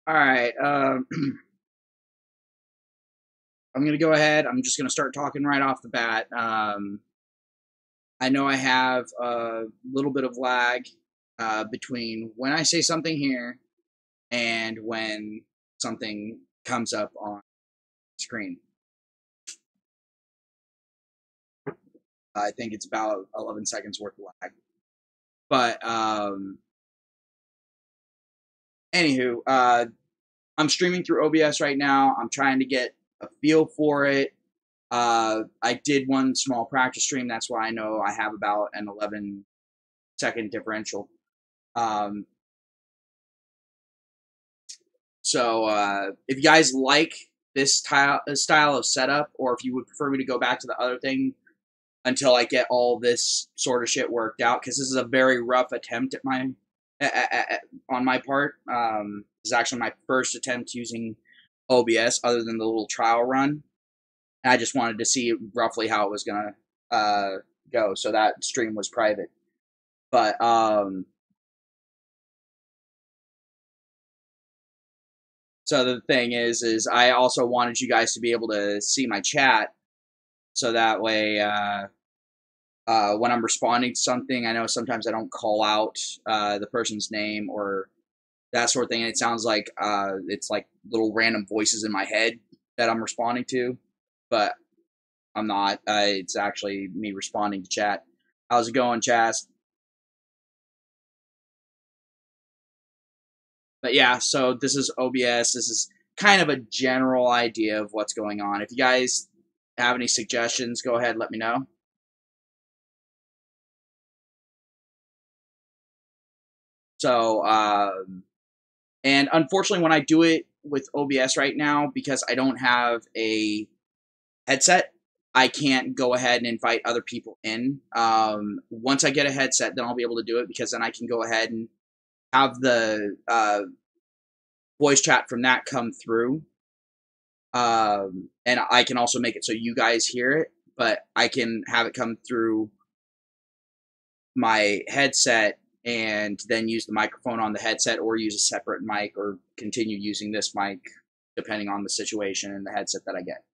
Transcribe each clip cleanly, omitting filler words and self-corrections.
All right. I'm going to go ahead. I'm just going to start talking right off the bat. I know I have a little bit of lag between when I say something here and when something comes up on screen. I think it's about 11 seconds worth of lag. But anywho, I'm streaming through OBS right now. I'm trying to get a feel for it. I did one small practice stream. That's why I know I have about an 11-second differential. So if you guys like this style of setup, or if you would prefer me to go back to the other thing until I get all this sort of shit worked out, because this is a very rough attempt at on my part. This is actually my first attempt using OBS, other than the little trial run. I just wanted to see roughly how it was gonna go, so that stream was private. But so the thing is I also wanted you guys to be able to see my chat, so that way when I'm responding to something, I know sometimes I don't call out the person's name or that sort of thing, and it sounds like it's like little random voices in my head that I'm responding to, but I'm not. It's actually me responding to chat. How's it going, Chaz? But yeah, so this is OBS. This is kind of a general idea of what's going on. If you guys have any suggestions, go ahead, let me know. So, and unfortunately, when I do it with OBS right now, because I don't have a headset, I can't go ahead and invite other people in. Once I get a headset, then I'll be able to do it, because then I can go ahead and have the voice chat from that come through. And I can also make it so you guys hear it, but I can have it come through my headset and then use the microphone on the headset, or use a separate mic, or continue using this mic depending on the situation and the headset that I get.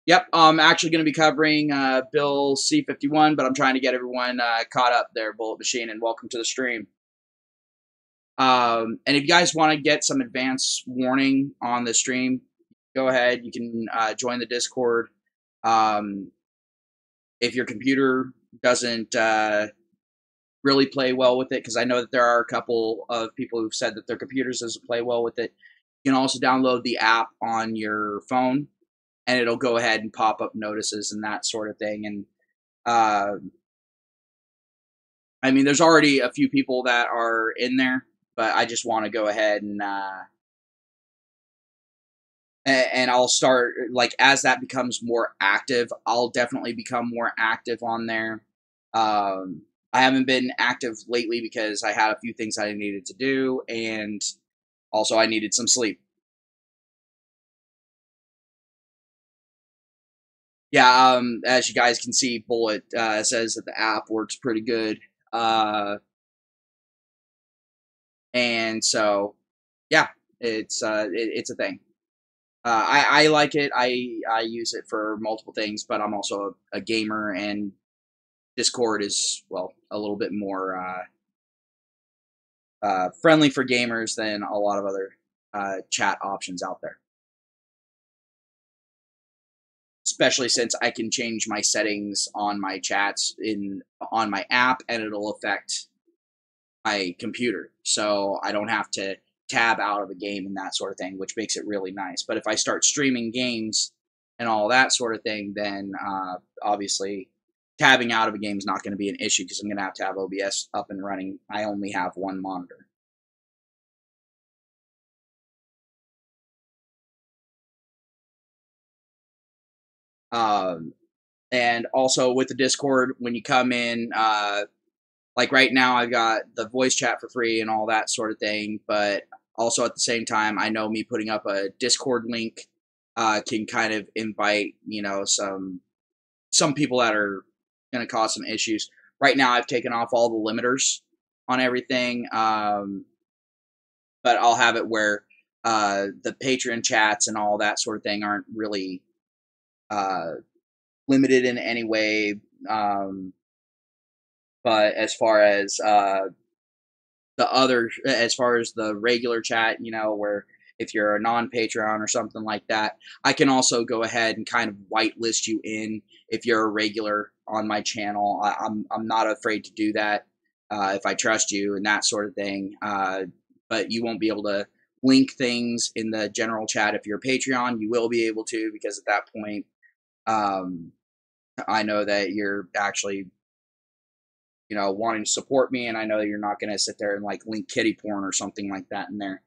Yep, I'm actually going to be covering Bill C-51, but I'm trying to get everyone caught up there, Bullet Machine, and welcome to the stream. And if you guys want to get some advance warning on the stream, go ahead. You can join the Discord. If your computer doesn't really play well with it, because I know that there are a couple of people who've said that their computers doesn't play well with it, you can also download the app on your phone, and it'll go ahead and pop up notices and that sort of thing. And I mean, there's already a few people that are in there, but I just want to go ahead and I'll start, like, as that becomes more active, I'll definitely become more active on there. I haven't been active lately because I had a few things I needed to do, and also I needed some sleep. Yeah, as you guys can see, Bullet says that the app works pretty good. And so, yeah, it's a thing. I like it. I use it for multiple things, but I'm also a gamer, and Discord is, well, a little bit more friendly for gamers than a lot of other chat options out there. Especially since I can change my settings on my chats on my app, and it'll affect my computer, so I don't have to tab out of a game and that sort of thing, which makes it really nice. But if I start streaming games and all that sort of thing, then obviously tabbing out of a game is not going to be an issue, because I'm going to have OBS up and running. I only have one monitor. And also with the Discord, when you come in, like right now, I've got the voice chat for free and all that sort of thing, but also at the same time, I know me putting up a Discord link can kind of invite, some people that are going to cause some issues. Right now, I've taken off all the limiters on everything, but I'll have it where the Patreon chats and all that sort of thing aren't really uh, limited in any way. But as far as the regular chat, where if you're a non-Patreon or something like that, I can also go ahead and kind of whitelist you in if you're a regular on my channel. I'm not afraid to do that if I trust you and that sort of thing. But you won't be able to link things in the general chat if you're a Patreon. You will be able to, because at that point, um, I know that you're actually wanting to support me, and I know you're not going to sit there and like link kitty porn or something like that in there.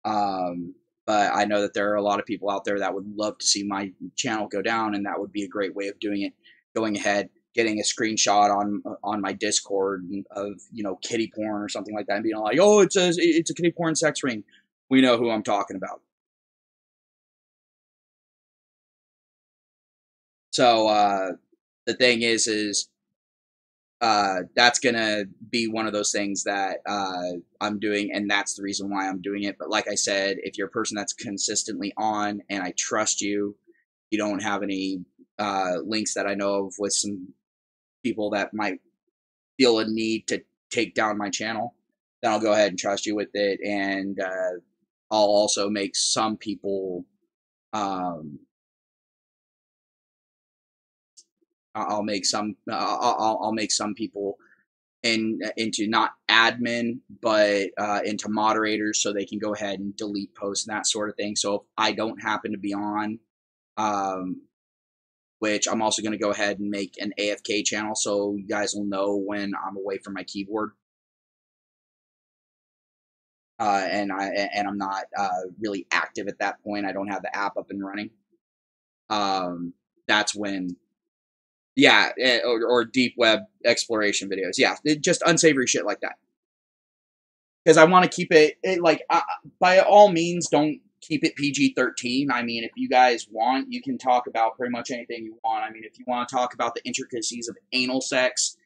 Um, but I know that there are a lot of people out there that would love to see my channel go down, and that would be a great way of doing it. Going ahead, getting a screenshot on my Discord of kitty porn or something like that, and being like, "Oh, it's a kitty porn sex ring." We know who I'm talking about. So the thing is that's gonna be one of those things that I'm doing, and that's the reason why I'm doing it. But like I said, if you're a person that's consistently on, and I trust you, you don't have any links that I know of with some people that might feel a need to take down my channel, then I'll go ahead and trust you with it, and I'll also make some people. Um, I'll make some. I'll make some people into not admin, but into moderators, so they can go ahead and delete posts and that sort of thing. So if I don't happen to be on, um, which I'm also going to go ahead and make an AFK channel, so you guys will know when I'm away from my keyboard. And I'm not really active at that point. I don't have the app up and running. That's when, yeah, or deep web exploration videos. Yeah, just unsavory shit like that. Because I want to keep it like by all means, don't keep it PG-13. I mean, if you guys want, you can talk about pretty much anything you want. I mean, if you want to talk about the intricacies of anal sex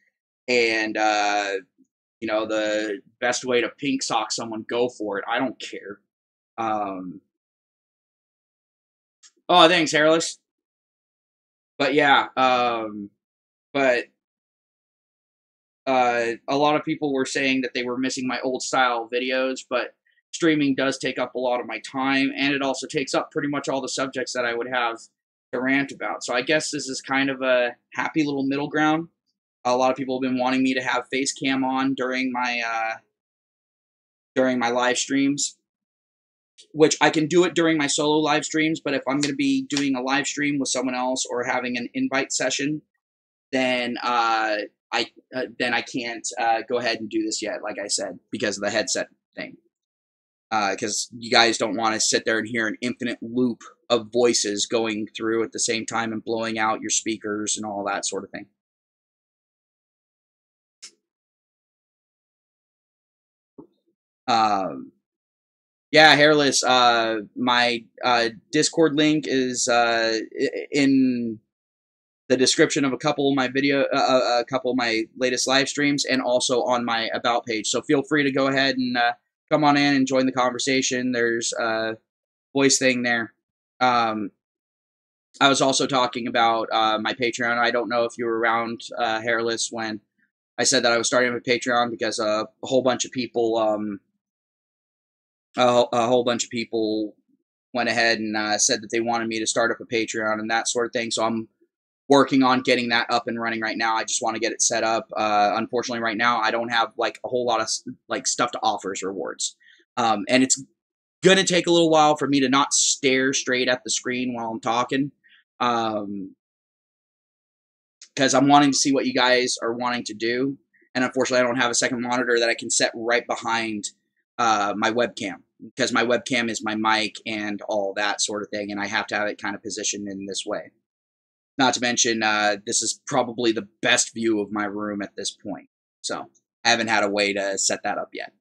and the best way to pink sock someone, go for it. I don't care. Oh, thanks, Hairless. But yeah, but a lot of people were saying that they were missing my old style videos, but streaming does take up a lot of my time, and it also takes up pretty much all the subjects that I would have to rant about. So I guess this is kind of a happy little middle ground. A lot of people have been wanting me to have face cam on during my live streams, which I can do it during my solo live streams, but if I'm going to be doing a live stream with someone else or having an invite session, then I can't go ahead and do this yet, like I said, because of the headset thing. Because you guys don't want to sit there and hear an infinite loop of voices going through at the same time and blowing out your speakers and all that sort of thing. Yeah, Hairless, my Discord link is in the description of a couple of my a couple of my latest live streams, and also on my about page. So feel free to go ahead and come on in and join the conversation. There's a voice thing there. I was also talking about my Patreon. I don't know if you were around, Hairless, when I said that I was starting my Patreon, because a whole bunch of people, a whole bunch of people went ahead and said that they wanted me to start up a Patreon and that sort of thing. So I'm working on getting that up and running right now. I just want to get it set up. Unfortunately, right now I don't have like a whole lot of like stuff to offer as rewards, and it's gonna take a little while for me to not stare straight at the screen while I'm talking, because I'm wanting to see what you guys are wanting to do. And unfortunately, I don't have a second monitor that I can set right behind my webcam, because my webcam is my mic and all that sort of thing, and I have to have it kind of positioned in this way. Not to mention, this is probably the best view of my room at this point. So I haven't had a way to set that up yet.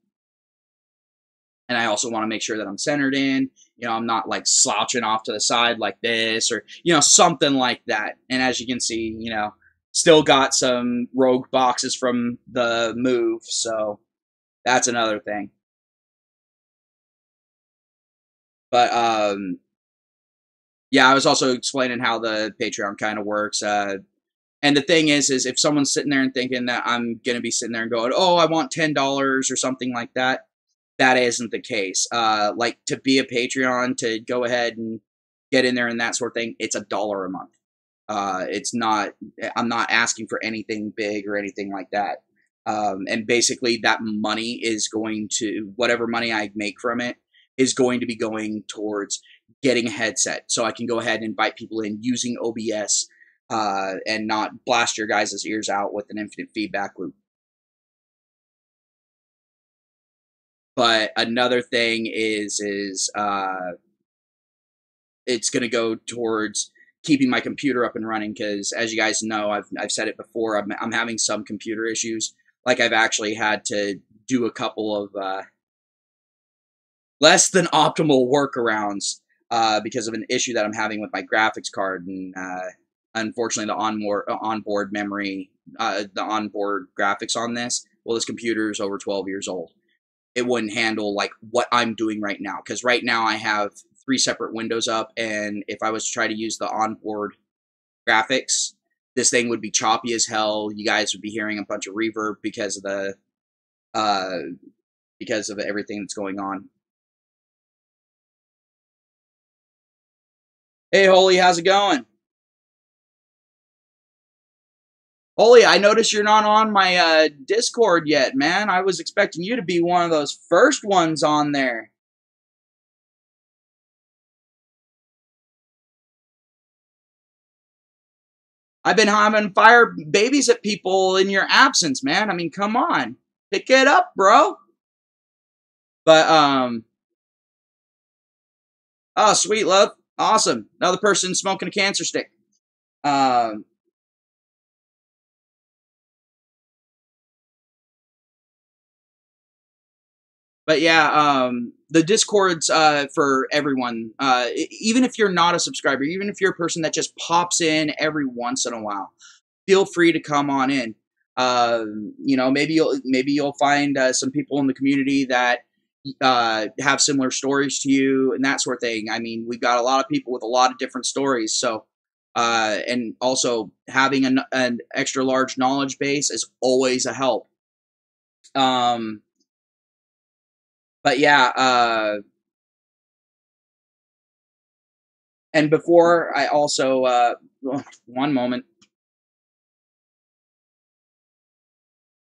And I also want to make sure that I'm centered in. I'm not like slouching off to the side like this, or, something like that. And as you can see, still got some rogue boxes from the move, so that's another thing. But yeah, I was also explaining how the Patreon kind of works. And the thing is if someone's sitting there and thinking that I'm gonna be sitting there and going, "Oh, I want $10" or something like that," that isn't the case. Like to be a Patreon, to go ahead and get in there and that sort of thing, it's $1 a month. It's not. I'm not asking for anything big or anything like that. And basically, that money is going to, whatever money I make from it is going to be going towards getting a headset, so I can go ahead and invite people in using OBS, and not blast your guys' ears out with an infinite feedback loop. But another thing is it's going to go towards keeping my computer up and running, because as you guys know, I've said it before, I'm having some computer issues. Like I've actually had to do a couple of less than optimal workarounds because of an issue that I'm having with my graphics card, and unfortunately the onboard memory, the onboard graphics on this, well, this computer is over 12 years old. It wouldn't handle like what I'm doing right now, because right now I have 3 separate windows up, and if I was to try to use the onboard graphics, this thing would be choppy as hell. You guys would be hearing a bunch of reverb uh, because of everything that's going on. Hey, Holy, how's it going? Holy, I noticed you're not on my Discord yet, man. I was expecting you to be one of those first ones on there. I've been having fire babies at people in your absence, man. I mean, come on. Pick it up, bro. But, oh, sweet love. Awesome. Another person smoking a cancer stick. Um, but yeah, the Discord's for everyone. Even if you're not a subscriber, even if you're a person that just pops in every once in a while, feel free to come on in. You know, maybe you'll find some people in the community that have similar stories to you and that sort of thing. I mean, we've got a lot of people with a lot of different stories, so and also having an extra large knowledge base is always a help. Um, but yeah, and before I also one moment,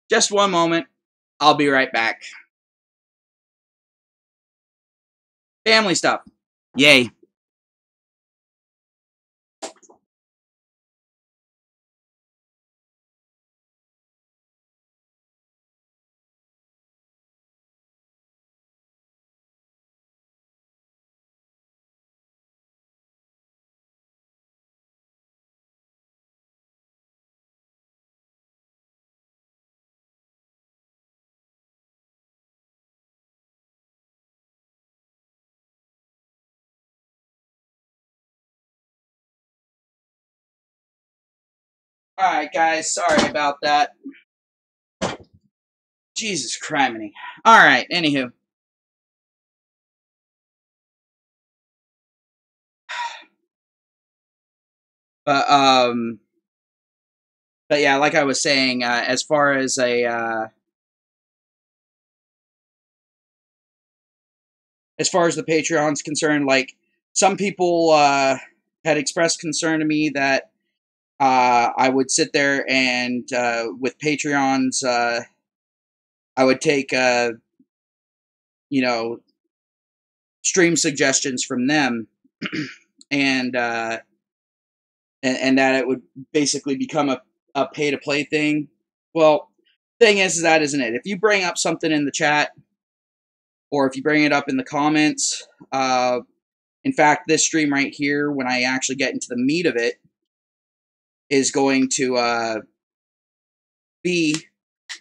just one moment, I'll be right back. Family stuff. Yay. All right, guys. Sorry about that. Jesus criminy. All right. Anywho, but but yeah, like I was saying, as far as the Patreon's concerned, like some people had expressed concern to me that I would sit there and with Patreons, I would take you know, stream suggestions from them, and and that it would basically become a pay to play thing. Well, thing is that isn't it. If you bring up something in the chat, or if you bring it up in the comments, in fact, this stream right here, when I actually get into the meat of it, is going to be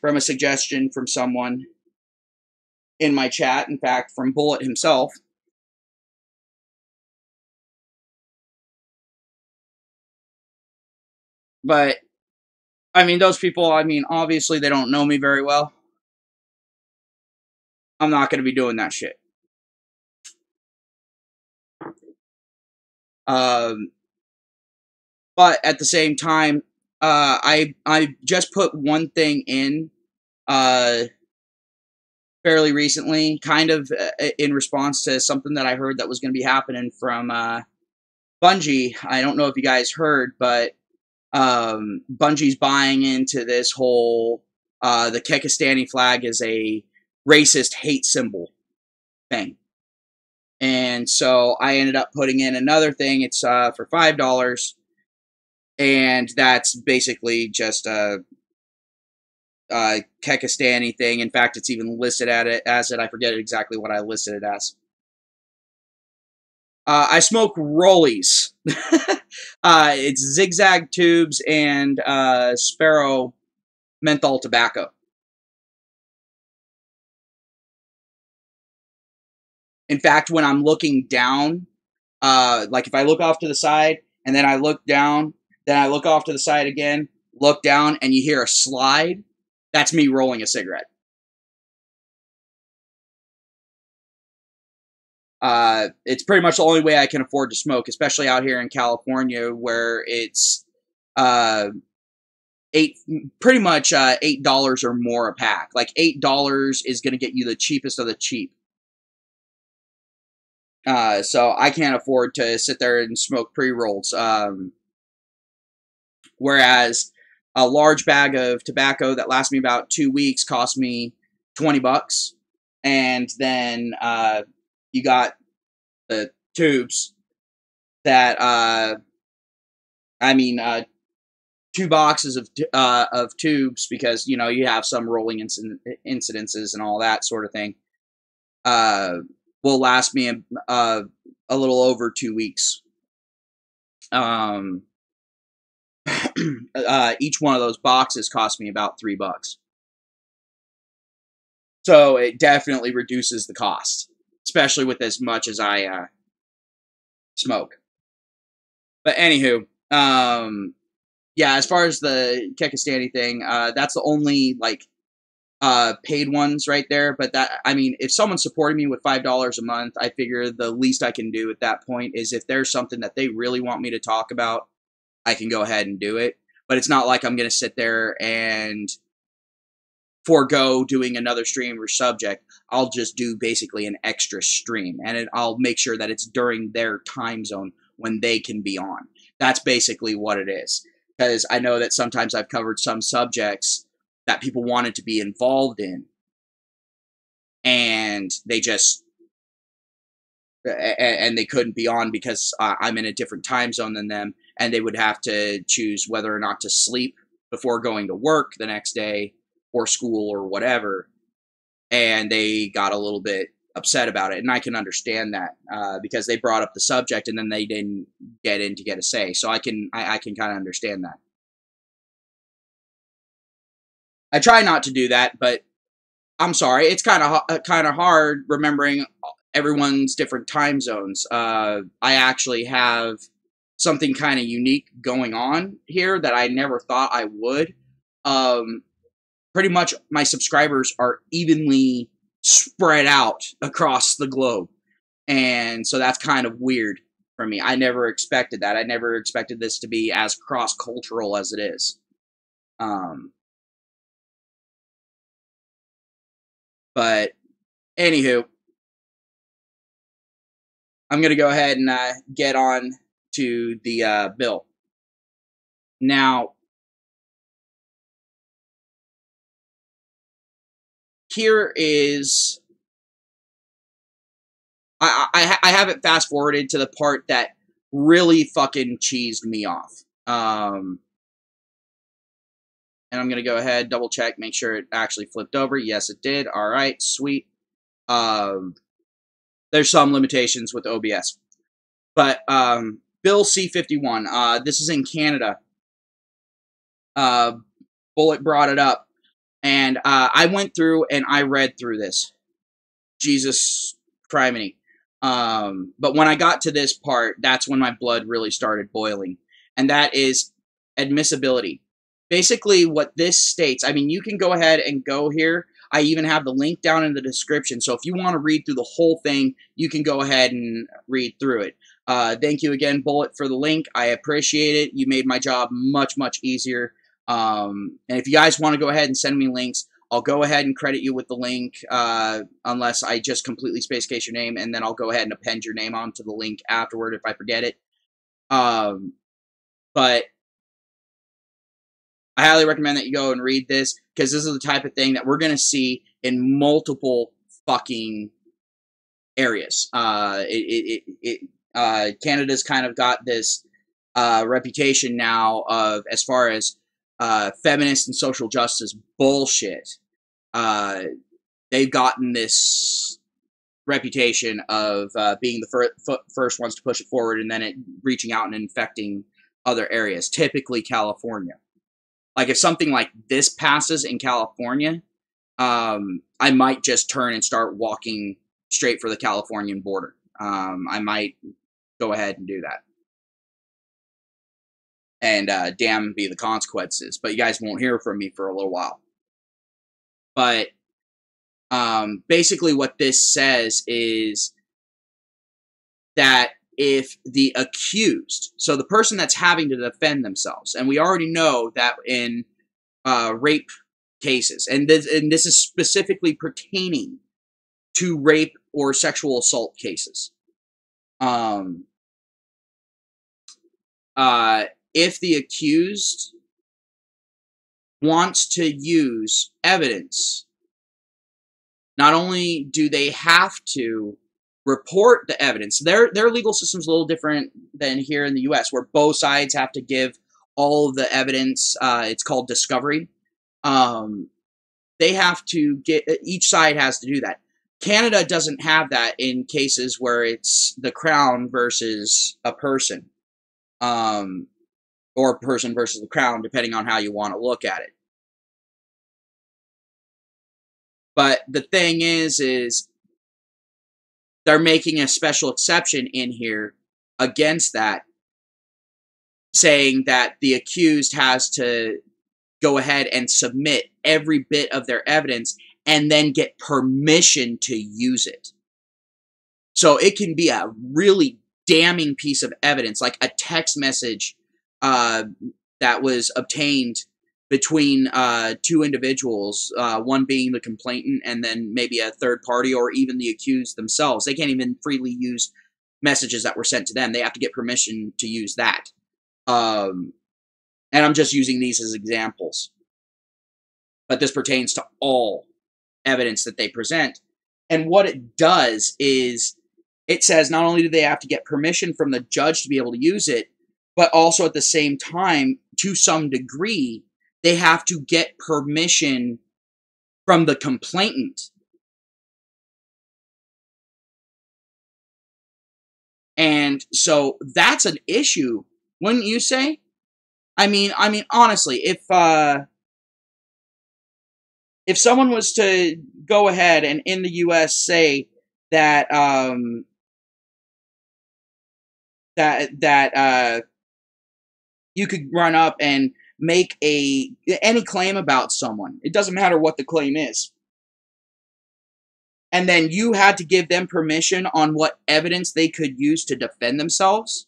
from a suggestion from someone in my chat. In fact, from Bullet himself. But I mean, those people, I mean, obviously they don't know me very well. I'm not going to be doing that shit. Um, but at the same time, I just put one thing in uh, fairly recently, kind of in response to something that I heard that was going to be happening from Bungie. I don't know if you guys heard, but Bungie's buying into this whole the Kekistani flag is a racist hate symbol thing. And so I ended up putting in another thing. It's for $5, and that's basically just a Kekistani thing. In fact, it's even listed at it as it. I forget exactly what I listed it as. I smoke rollies. It's zigzag tubes and Sparrow menthol tobacco. In fact, when I'm looking down, like if I look off to the side and then I look down, then I look off to the side again, look down, and you hear a slide, that's me rolling a cigarette. It's pretty much the only way I can afford to smoke, especially out here in California, where it's uh, pretty much $8 or more a pack. Like $8 is going to get you the cheapest of the cheap. So I can't afford to sit there and smoke pre-rolls. Whereas a large bag of tobacco that lasts me about 2 weeks cost me $20, and then you got the tubes that I mean 2 boxes of tubes, because you know you have some rolling incidences and all that sort of thing. Will last me a little over 2 weeks. Each one of those boxes cost me about $3. So it definitely reduces the cost, especially with as much as I smoke. But anywho, yeah, as far as the Kekistani thing, that's the only like paid ones right there. But that, I mean, if someone's supporting me with $5 a month, I figure the least I can do at that point is if there's something that they really want me to talk about, I can go ahead and do it. But it's not like I'm going to sit there and forego doing another stream or subject. I'll just do basically an extra stream, and I'll make sure that it's during their time zone when they can be on. That's basically what it is. Because I know that sometimes I've covered some subjects that people wanted to be involved in, and they just and they couldn't be on because I'm in a different time zone than them, and they would have to choose whether or not to sleep before going to work the next day or school or whatever, and they got a little bit upset about it, and I can understand that because they brought up the subject and then they didn't get in to get a say, so I can kind of understand that. I try not to do that, but I'm sorry, it's kind of hard remembering everyone's different time zones. I actually have something kind of unique going on here that I never thought I would. Pretty much my subscribers are evenly spread out across the globe. And so that's kind of weird for me. I never expected that. I never expected this to be as cross-cultural as it is. But anywho, I'm going to go ahead and get on to the bill. Now, here is... I have it fast forwarded to the part that really fucking cheesed me off. And I'm going to go ahead, double check, make sure it actually flipped over. Yes, it did. All right, sweet. There's some limitations with OBS. But Bill C-51, this is in Canada. Bullet brought it up. And I went through and I read through this. Jesus criminy. But when I got to this part, that's when my blood really started boiling. And that is admissibility. basically what this states, I mean, you can go ahead and go here. I even have the link down in the description. So if you want to read through the whole thing, you can go ahead and read through it. Thank you again, Bullet, for the link. I appreciate it. You made my job much, much easier. And if you guys want to go ahead and send me links, I'll go ahead and credit you with the link, unless I just completely space case your name, and then I'll go ahead and append your name onto the link afterward if I forget it. But I highly recommend that you go and read this, because this is the type of thing that we're going to see in multiple fucking areas. Canada's kind of got this reputation now of, as far as feminist and social justice bullshit, they've gotten this reputation of being the first ones to push it forward, and then it reaching out and infecting other areas, typically California. Like, if something like this passes in California, I might just turn and start walking straight for the Californian border. I might go ahead and do that. And damn be the consequences. But you guys won't hear from me for a little while. But basically what this says is that if the accused, so the person that's having to defend themselves, and we already know that in rape cases, and this is specifically pertaining to rape or sexual assault cases, if the accused wants to use evidence, not only do they have to report the evidence. Their legal system's a little different than here in the U.S., where both sides have to give all of the evidence. It's called discovery. They have to get, each side has to do that. Canada doesn't have that in cases where it's the Crown versus a person, or a person versus the Crown, depending on how you want to look at it. But the thing is they're making a special exception in here against that, saying that the accused has to go ahead and submit every bit of their evidence and then get permission to use it. So it can be a really damning piece of evidence, like a text message that was obtained between two individuals, one being the complainant and then maybe a third party, or even the accused themselves. They can't even freely use messages that were sent to them. They have to get permission to use that. And I'm just using these as examples. But this pertains to all evidence that they present. And what it does is, it says not only do they have to get permission from the judge to be able to use it, but also at the same time, to some degree, they have to get permission from the complainant. And so that's an issue, wouldn't you say? I mean, honestly, if someone was to go ahead and in the U.S. say that you could run up and make any claim about someone, it doesn't matter what the claim is, and then you had to give them permission on what evidence they could use to defend themselves,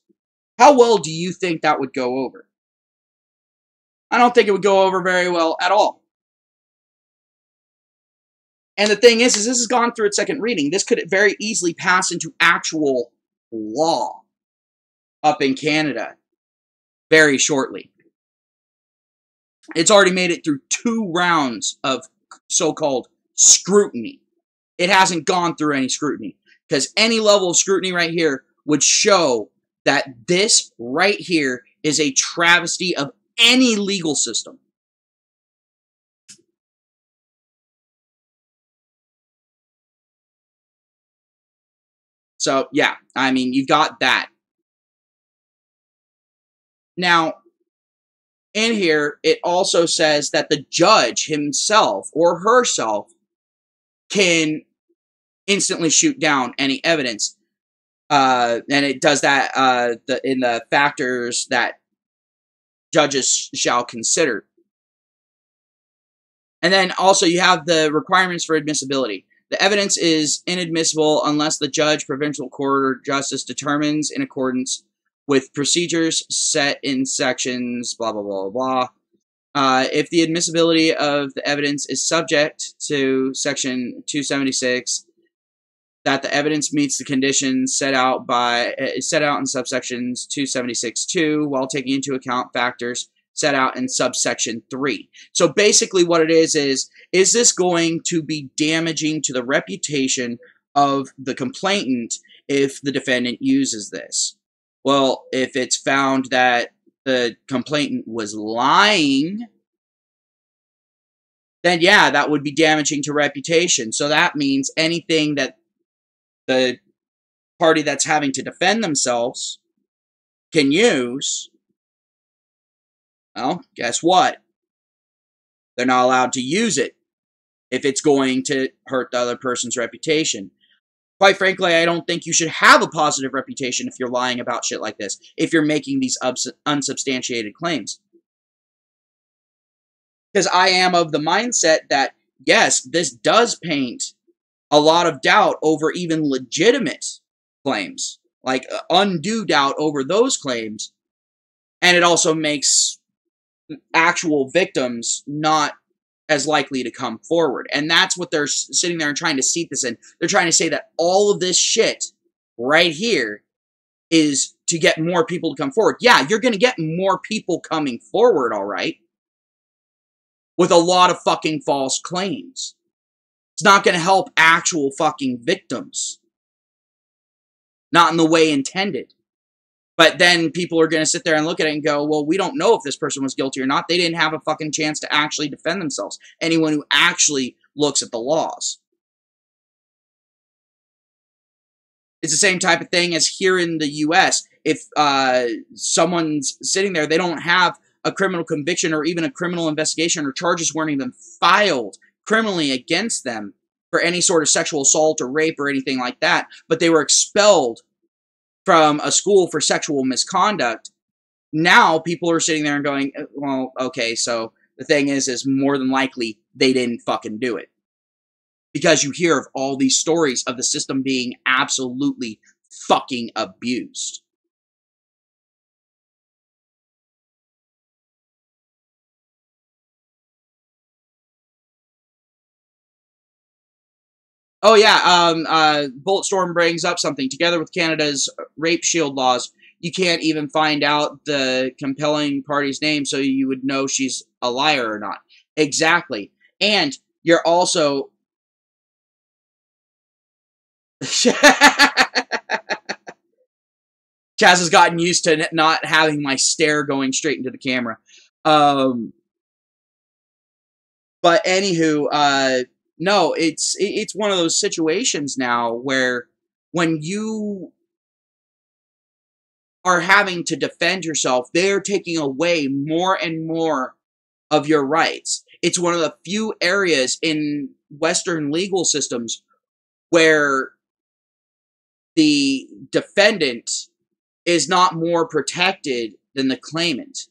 how well do you think that would go over? I don't think it would go over very well at all. And the thing is this has gone through its second reading. This could very easily pass into actual law up in Canada very shortly. It's already made it through 2 rounds of so-called scrutiny. It hasn't gone through any scrutiny, because any level of scrutiny right here would show that this right here is a travesty of any legal system. So, yeah, I mean, you've got that. Now, in here, it also says that the judge himself or herself can instantly shoot down any evidence. And it does that in the factors that judges shall consider. And then also you have the requirements for admissibility. The evidence is inadmissible unless the judge, provincial court, or justice determines in accordance with procedures set in sections blah, blah, blah, blah. If the admissibility of the evidence is subject to section 276, that the evidence meets the conditions set out in subsections 276.2 while taking into account factors set out in subsection 3. So basically what it is this going to be damaging to the reputation of the complainant if the defendant uses this? Well, if it's found that the complainant was lying, then yeah, that would be damaging to reputation. So that means anything that the party that's having to defend themselves can use, well, guess what? They're not allowed to use it if it's going to hurt the other person's reputation. Quite frankly, I don't think you should have a positive reputation if you're lying about shit like this, if you're making these unsubstantiated claims. Because I am of the mindset that, yes, this does paint a lot of doubt over even legitimate claims, like undue doubt over those claims, and it also makes actual victims not as likely to come forward. And that's what they're sitting there and trying to seat this in. They're trying to say that all of this shit right here is to get more people to come forward. Yeah, you're going to get more people coming forward, all right, with a lot of fucking false claims. It's not going to help actual fucking victims. Not in the way intended. But then people are going to sit there and look at it and go, well, we don't know if this person was guilty or not. They didn't have a fucking chance to actually defend themselves. Anyone who actually looks at the laws. It's the same type of thing as here in the U.S. If someone's sitting there, they don't have a criminal conviction or even a criminal investigation, or charges weren't even filed criminally against them for any sort of sexual assault or rape or anything like that, but they were expelled from a school for sexual misconduct. Now people are sitting there and going, well, okay, so the thing is more than likely they didn't fucking do it. Because you hear of all these stories of the system being absolutely fucking abused. Oh yeah, Bulletstorm brings up something. Together with Canada's rape shield laws, you can't even find out the compelling party's name so you would know she's a liar or not. Exactly. And you're also... Chaz has gotten used to not having my stare going straight into the camera. But anywho, no, it's one of those situations now where when you are having to defend yourself, they're taking away more and more of your rights. It's one of the few areas in Western legal systems where the defendant is not more protected than the claimant.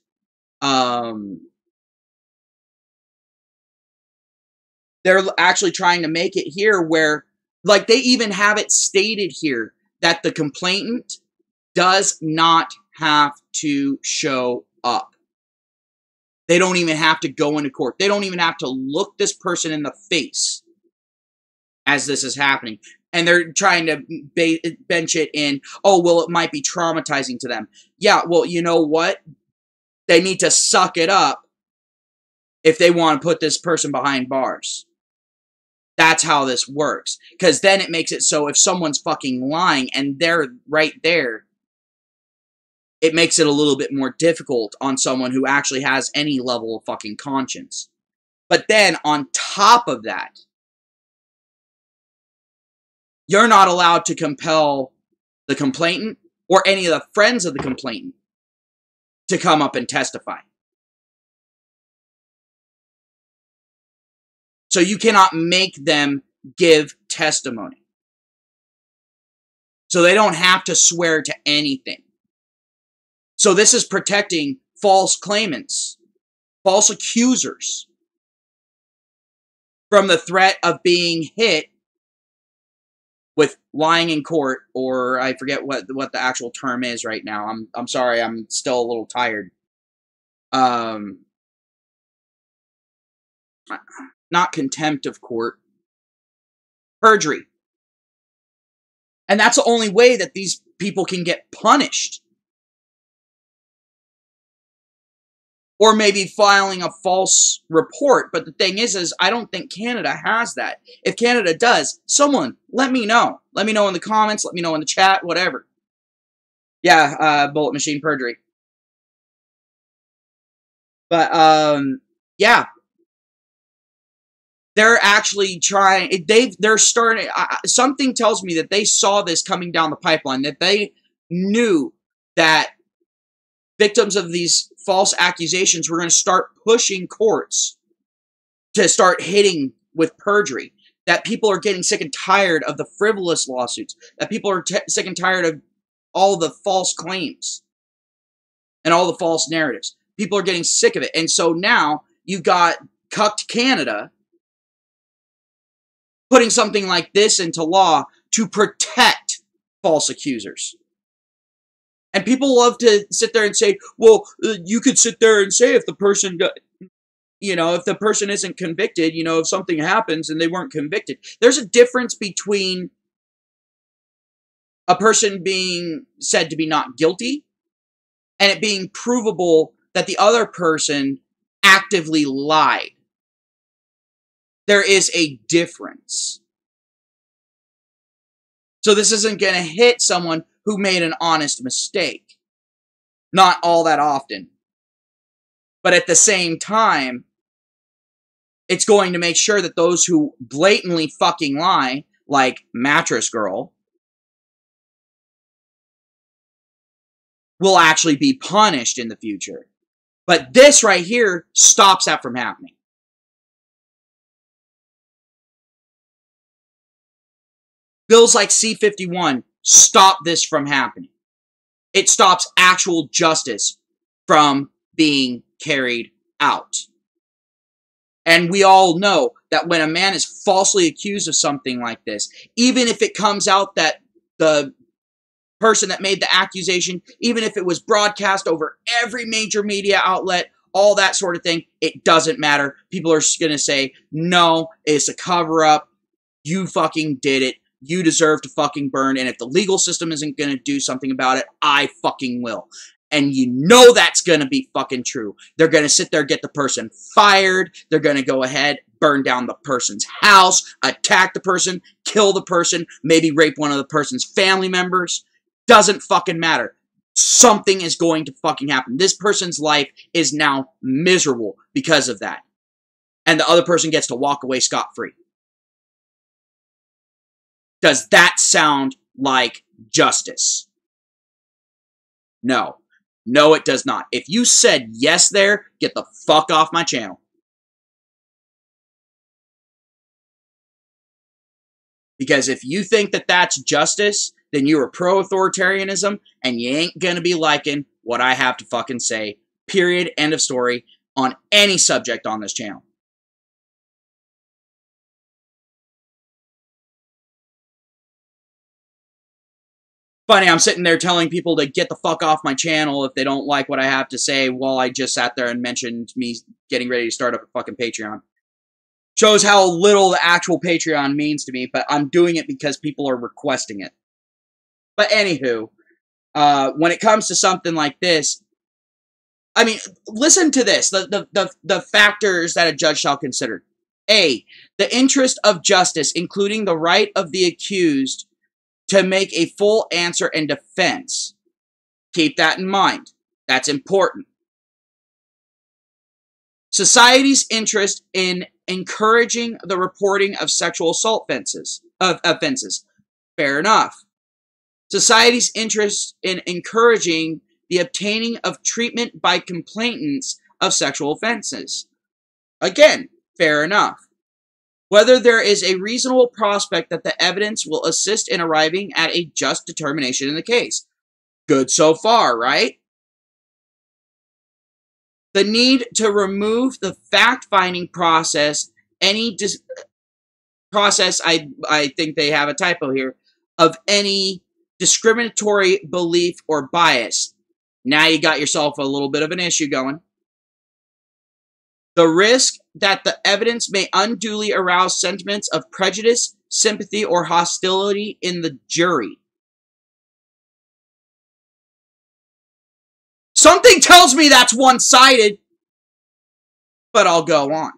They're actually trying to make it here where, like, they even have it stated here that the complainant does not have to show up. They don't even have to go into court. They don't even have to look this person in the face as this is happening. And they're trying to bench it in, oh, well, it might be traumatizing to them. Yeah, well, you know what? They need to suck it up if they want to put this person behind bars. That's how this works. Because then it makes it so if someone's fucking lying and they're right there, it makes it a little bit more difficult on someone who actually has any level of fucking conscience. But then, on top of that, you're not allowed to compel the complainant or any of the friends of the complainant to come up and testify. So you cannot make them give testimony. So they don't have to swear to anything. So this is protecting false claimants, false accusers. from the threat of being hit with lying in court, or I forget what the actual term is right now. I'm sorry, I'm still a little tired. Not contempt of court, perjury. And that's the only way that these people can get punished. Or maybe filing a false report. But the thing is I don't think Canada has that. If Canada does, someone, let me know. Let me know in the comments, let me know in the chat, whatever. Yeah, bullet machine perjury. But, yeah. They're actually trying, they're starting, something tells me that they saw this coming down the pipeline, that they knew that victims of these false accusations were going to start pushing courts to start hitting with perjury, that people are getting sick and tired of the frivolous lawsuits, that people are sick and tired of all the false claims and all the false narratives. People are getting sick of it. And so now you got cucked Canada putting something like this into law to protect false accusers. And people love to sit there and say, well, you could sit there and say if the person, if the person isn't convicted, if something happens and they weren't convicted. There's a difference between a person being said to be not guilty and it being provable that the other person actively lied. There is a difference. So this isn't going to hit someone who made an honest mistake. Not all that often. But at the same time, it's going to make sure that those who blatantly fucking lie, like Mattress Girl, will actually be punished in the future. But this right here stops that from happening. Bills like C-51 stop this from happening. It stops actual justice from being carried out. And we all know that when a man is falsely accused of something like this, even if it comes out that the person that made the accusation, even if it was broadcast over every major media outlet, all that sort of thing, it doesn't matter. People are going to say, no, it's a cover-up. You fucking did it. You deserve to fucking burn, and if the legal system isn't going to do something about it, I fucking will. And you know that's going to be fucking true. They're going to sit there, get the person fired. They're going to go ahead, burn down the person's house, attack the person, kill the person, maybe rape one of the person's family members. Doesn't fucking matter. Something is going to fucking happen. This person's life is now miserable because of that. And the other person gets to walk away scot-free. Does that sound like justice? No. No, it does not. If you said yes there, get the fuck off my channel. Because if you think that that's justice, then you are pro-authoritarianism, and you ain't gonna be liking what I have to fucking say. Period. End of story. On any subject on this channel. Funny, I'm sitting there telling people to get the fuck off my channel if they don't like what I have to say while I just sat there and mentioned me getting ready to start up a fucking Patreon. Shows how little the actual Patreon means to me, but I'm doing it because people are requesting it. But anywho, when it comes to something like this, I mean, listen to this, the factors that a judge shall consider. A, the interest of justice, including the right of the accused to make a full answer and defense. Keep that in mind. That's important. Society's interest in encouraging the reporting of sexual assault offenses. Fair enough. Society's interest in encouraging the obtaining of treatment by complainants of sexual offenses. Again, fair enough. Whether there is a reasonable prospect that the evidence will assist in arriving at a just determination in the case. Good so far, right? The need to remove the fact-finding process any process, I think they have a typo here, of any discriminatory belief or bias. Now you got yourself a little bit of an issue going. The risk that the evidence may unduly arouse sentiments of prejudice, sympathy, or hostility in the jury. Something tells me that's one-sided, but I'll go on.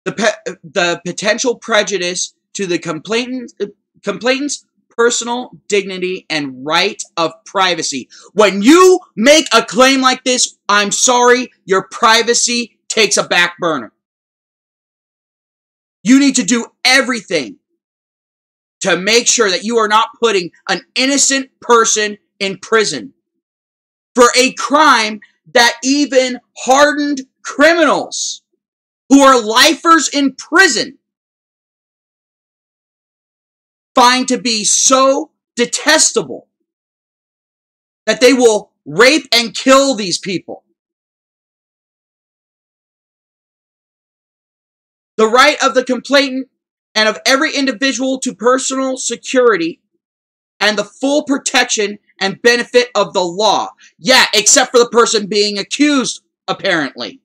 The potential prejudice to the complainant's personal dignity and right of privacy. When you make a claim like this, I'm sorry, your privacy takes a back burner. You need to do everything to make sure that you are not putting an innocent person in prison for a crime that even hardened criminals who are lifers in prison find to be so detestable that they will rape and kill these people. The right of the complainant and of every individual to personal security and the full protection and benefit of the law. Yeah, except for the person being accused, apparently.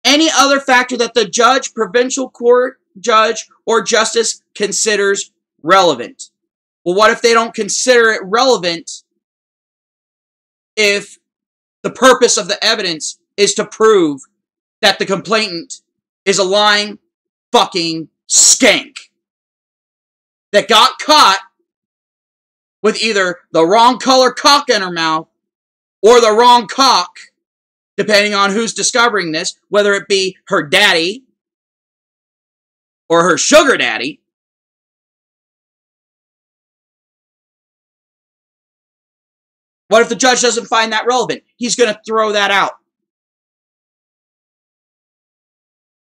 Any other factor that the judge, provincial court judge, or justice considers relevant. Well, what if they don't consider it relevant if the purpose of the evidence is to prove that the complainant is a lying fucking skank that got caught with either the wrong color cock in her mouth or the wrong cock, depending on who's discovering this, whether it be her daddy or her sugar daddy. What if the judge doesn't find that relevant? He's going to throw that out.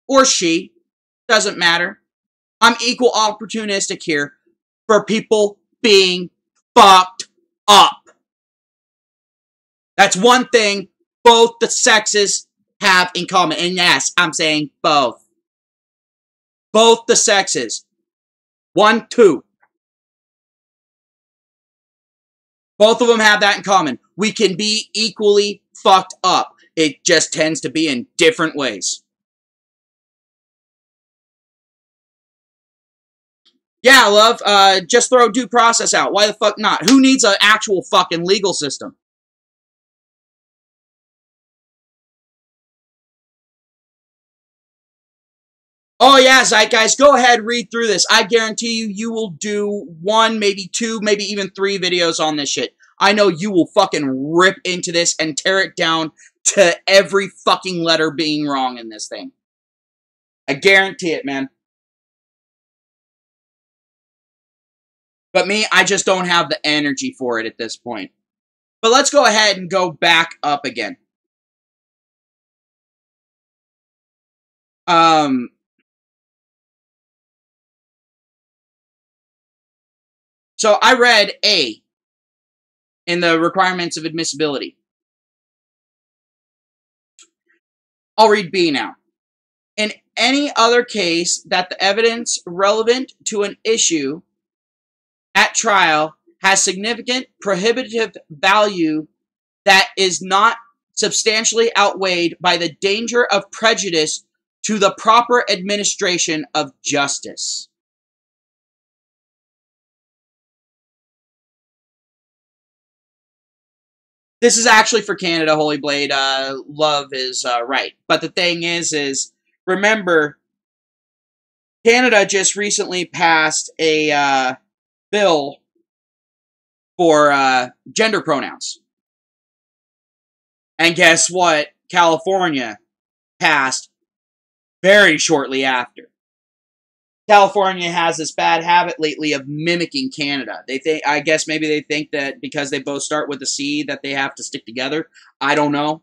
Or she. Doesn't matter. I'm equal opportunistic here for people being fucked up. That's one thing both the sexes have in common. And yes, I'm saying both. Both the sexes. 1, 2. Both of them have that in common. We can be equally fucked up. It just tends to be in different ways. Yeah, love, just throw due process out. Why the fuck not? Who needs an actual fucking legal system? Oh yeah, Zeitgeist, go ahead, read through this. I guarantee you, you will do 1, maybe 2, maybe even 3 videos on this shit. I know you will fucking rip into this and tear it down to every fucking letter being wrong in this thing. I guarantee it, man. But me, I just don't have the energy for it at this point. But let's go ahead and go back up again. So I read A in the requirements of admissibility. I'll read B now. In any other case that the evidence relevant to an issue at trial has significant prohibitive value that is not substantially outweighed by the danger of prejudice to the proper administration of justice. This is actually for Canada, Holy Blade. Love is right. But the thing is remember, Canada just recently passed a bill for gender pronouns. And guess what? California passed very shortly after. California has this bad habit lately of mimicking Canada. They think, I guess maybe they think that because they both start with a C that they have to stick together. I don't know.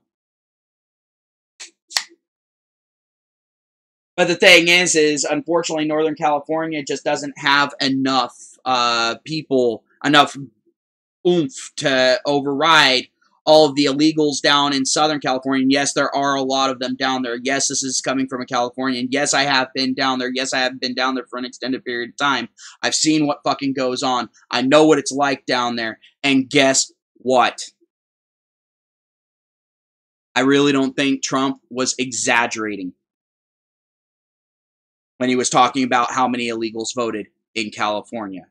But the thing is unfortunately Northern California just doesn't have enough people, enough oomph to override all of the illegals down in Southern California. And yes, there are a lot of them down there. Yes, this is coming from a Californian. Yes, I have been down there. Yes, I have been down there for an extended period of time. I've seen what fucking goes on. I know what it's like down there. And guess what? I really don't think Trump was exaggerating when he was talking about how many illegals voted in California.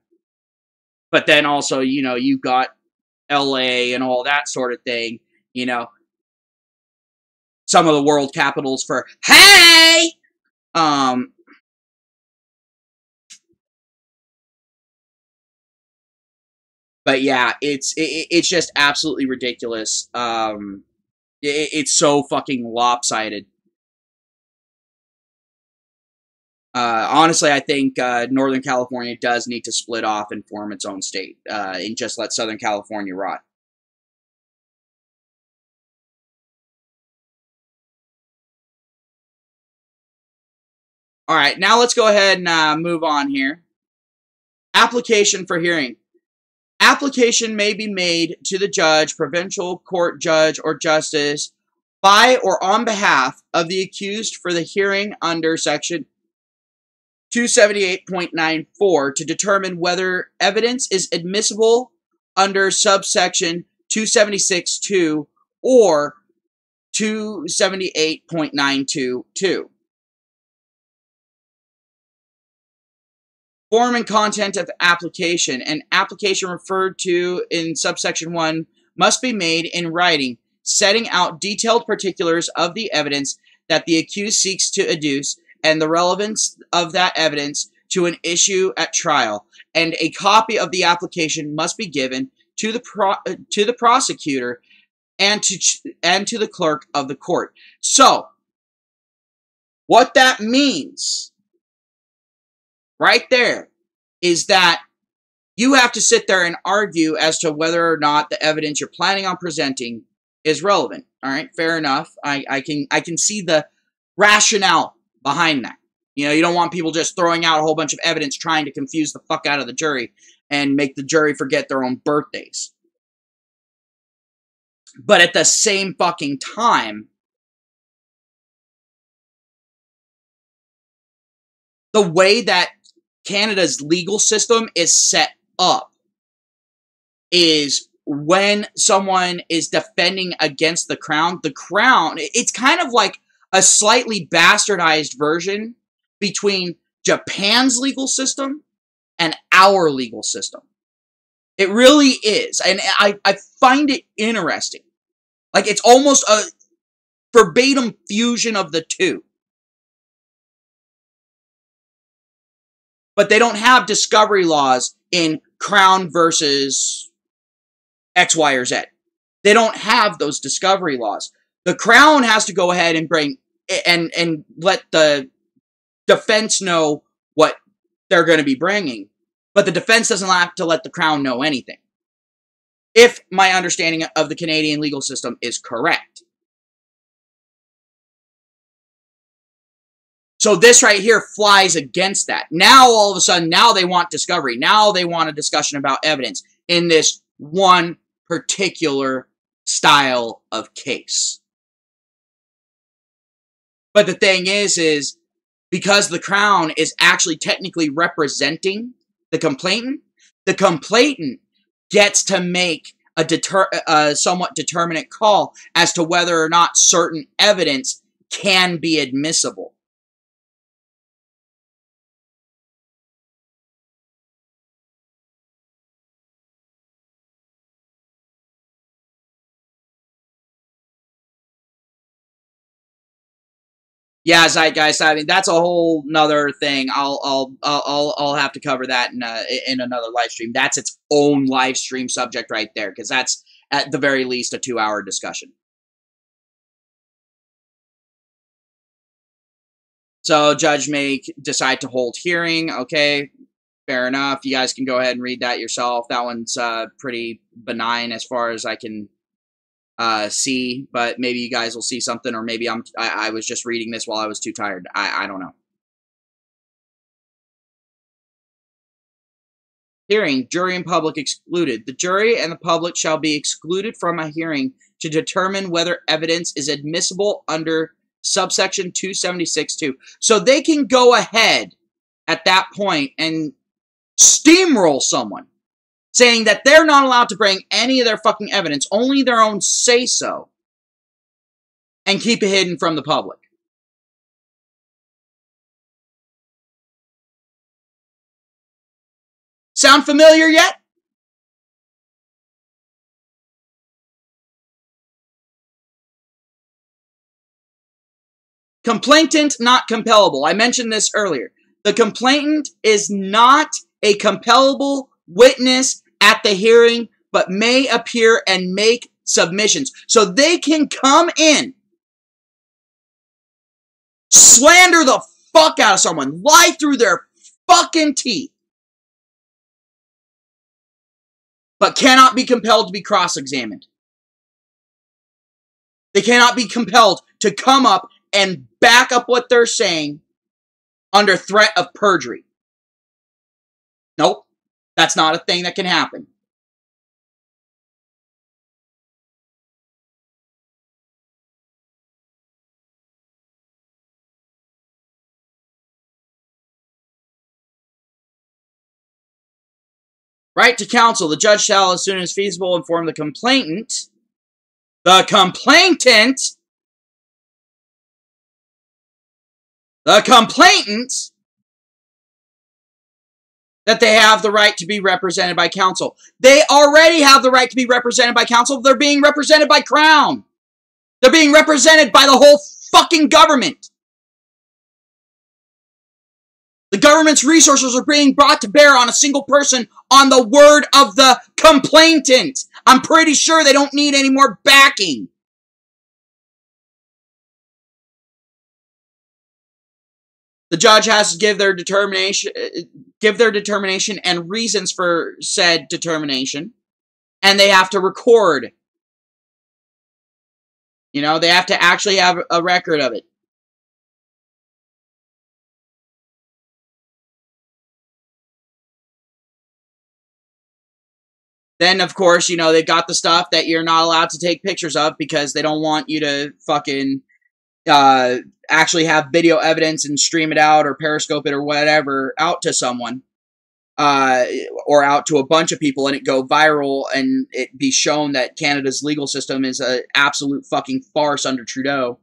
But then also, you know, you've got LA and all that sort of thing, you know. Some of the world capitals for, hey! But yeah, it's just absolutely ridiculous. It's so fucking lopsided. Honestly, I think Northern California does need to split off and form its own state, and just let Southern California rot. All right, now let's go ahead and move on here. Application for hearing. Application may be made to the judge, provincial court judge, or justice by or on behalf of the accused for the hearing under Section 278.94 to determine whether evidence is admissible under subsection 276.2 or 278.922. Form and content of application. An application referred to in subsection 1 must be made in writing, setting out detailed particulars of the evidence that the accused seeks to adduce and the relevance of that evidence to an issue at trial, and a copy of the application must be given to the prosecutor and to the clerk of the court. So, what that means right there is that you have to sit there and argue as to whether or not the evidence you're planning on presenting is relevant. All right, fair enough. I can see the rationale behind that. You know, you don't want people just throwing out a whole bunch of evidence trying to confuse the fuck out of the jury and make the jury forget their own birthdays. But at the same fucking time, the way that Canada's legal system is set up is when someone is defending against the Crown, it's kind of like a slightly bastardized version between Japan's legal system and our legal system. It really is. And I find it interesting. Like, it's almost a verbatim fusion of the two. But they don't have discovery laws in Crown versus X, Y, or Z. They don't have those discovery laws. The Crown has to go ahead and bring and let the defense know what they're going to be bringing. But the defense doesn't have to let the Crown know anything. If my understanding of the Canadian legal system is correct. So this right here flies against that. Now, all of a sudden, now they want discovery. Now they want a discussion about evidence in this one particular style of case. But the thing is because the Crown is actually technically representing the complainant gets to make a somewhat determinate call as to whether or not certain evidence can be admissible. Yeah, Zeitgeist. I mean, that's a whole nother thing. I'll have to cover that in another live stream. That's its own live stream subject right there, because that's at the very least a 2-hour discussion. So, judge may decide to hold hearing. Okay, fair enough. You guys can go ahead and read that yourself. That one's pretty benign as far as I can see, but maybe you guys will see something, or maybe I was just reading this while I was too tired. I don't know. Hearing, jury and public excluded. The jury and the public shall be excluded from a hearing to determine whether evidence is admissible under subsection 276(2). So they can go ahead at that point and steamroll someone, saying that they're not allowed to bring any of their fucking evidence, only their own say-so, and keep it hidden from the public. Sound familiar yet? Complainant not compellable. I mentioned this earlier. The complainant is not a compellable witness at the hearing, but may appear and make submissions. So they can come in, slander the fuck out of someone, lie through their fucking teeth, but cannot be compelled to be cross-examined. They cannot be compelled to come up and back up what they're saying under threat of perjury. Nope, that's not a thing that can happen. Right to counsel. The judge shall, as soon as feasible, inform the complainant that they have the right to be represented by counsel. They already have the right to be represented by counsel. They're being represented by Crown. They're being represented by the whole fucking government. The government's resources are being brought to bear on a single person on the word of the complainant. I'm pretty sure they don't need any more backing. The judge has to give their determination and reasons for said determination, and they have to record. You know, they have to actually have a record of it. Then, of course, you know, they've got the stuff that you're not allowed to take pictures of because they don't want you to fucking actually have video evidence and stream it out or periscope it or whatever out to someone. Or out to a bunch of people and it go viral and it be shown that Canada's legal system is an absolute fucking farce under Trudeau.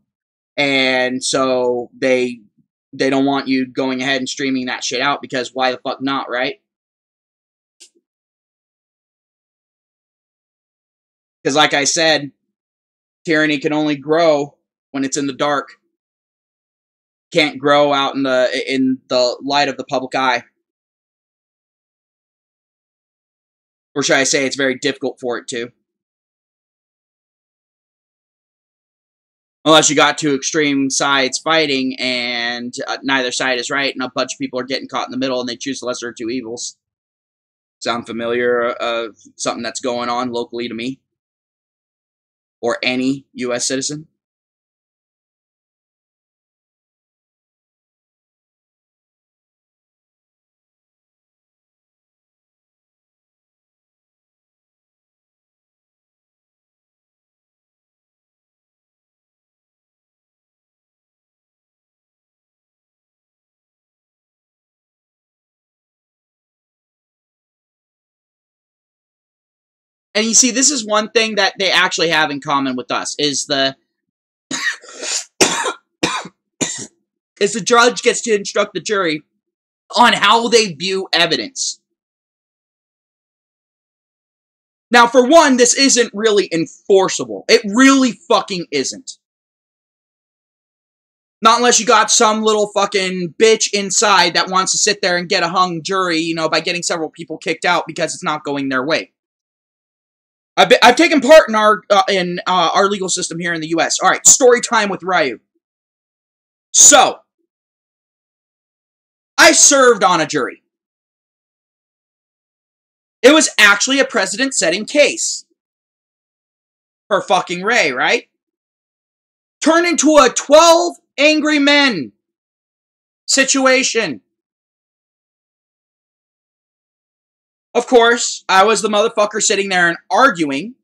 And so they don't want you going ahead and streaming that shit out because why the fuck not, right? Because like I said, tyranny can only grow when it's in the dark. Can't grow out in the light of the public eye. Or should I say it's very difficult for it to. Unless you got two extreme sides fighting and neither side is right and a bunch of people are getting caught in the middle and they choose the lesser of two evils. Sound familiar of something that's going on locally to me? Or any U.S. citizen? And you see, this is one thing that they actually have in common with us, is the judge gets to instruct the jury on how they view evidence. Now, for one, this isn't really enforceable. It really fucking isn't. Not unless you got some little fucking bitch inside that wants to sit there and get a hung jury, you know, by getting several people kicked out because it's not going their way. I've taken part in our legal system here in the U.S. All right, story time with Ryu. So, I served on a jury. It was actually a precedent-setting case. For fucking Ray, right? Turned into a 12 Angry Men situation. Of course, I was the motherfucker sitting there and arguing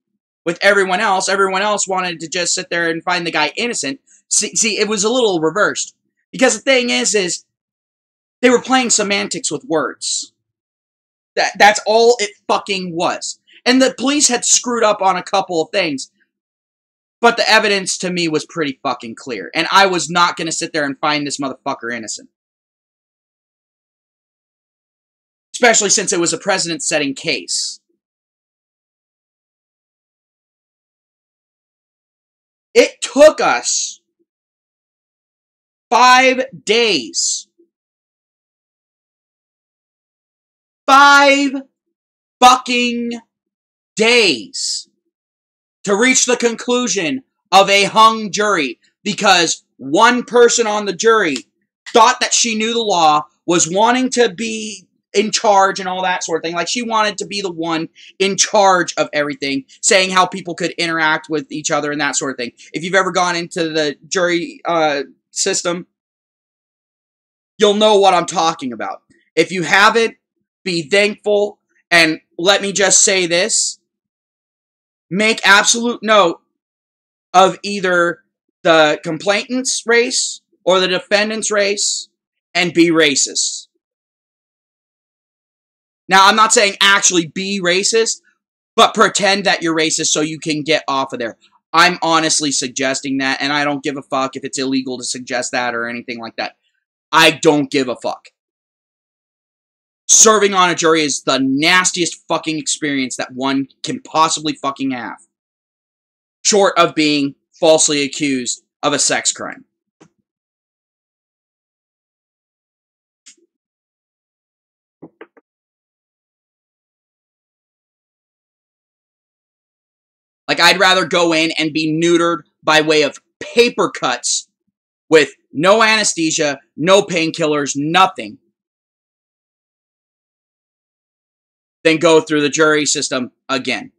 with everyone else. Everyone else wanted to just sit there and find the guy innocent. See, it was a little reversed. Because the thing is they were playing semantics with words. That's all it fucking was. And the police had screwed up on a couple of things. But the evidence to me was pretty fucking clear. And I was not going to sit there and find this motherfucker innocent. Especially since it was a precedent-setting case. It took us 5 days. 5 fucking days to reach the conclusion of a hung jury because one person on the jury thought that she knew the law, was wanting to be in charge and all that sort of thing. Like, she wanted to be the one in charge of everything, saying how people could interact with each other and that sort of thing. If you've ever gone into the jury system, you'll know what I'm talking about. If you haven't, be thankful. And let me just say this. Make absolute note of either the complainant's race or the defendant's race and be racist. Now, I'm not saying actually be racist, but pretend that you're racist so you can get off of there. I'm honestly suggesting that, and I don't give a fuck if it's illegal to suggest that or anything like that. I don't give a fuck. Serving on a jury is the nastiest fucking experience that one can possibly fucking have. Short of being falsely accused of a sex crime. Like, I'd rather go in and be neutered by way of paper cuts with no anesthesia, no painkillers, nothing, than go through the jury system again.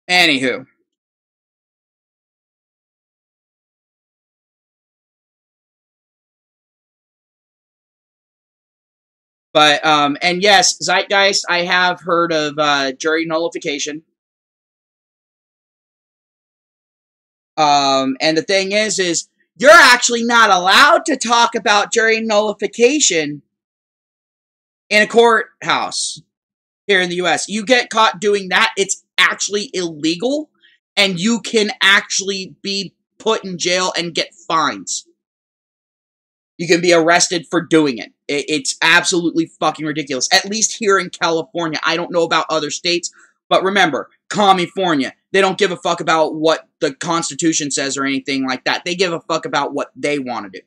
Anywho. But, and yes, Zeitgeist, I have heard of jury nullification. And the thing is you're actually not allowed to talk about jury nullification in a courthouse here in the U.S. You get caught doing that, it's actually illegal, and you can actually be put in jail and get fines. You can be arrested for doing it. It's absolutely fucking ridiculous. At least here in California. I don't know about other states, but remember, California, they don't give a fuck about what the Constitution says or anything like that. They give a fuck about what they want to do.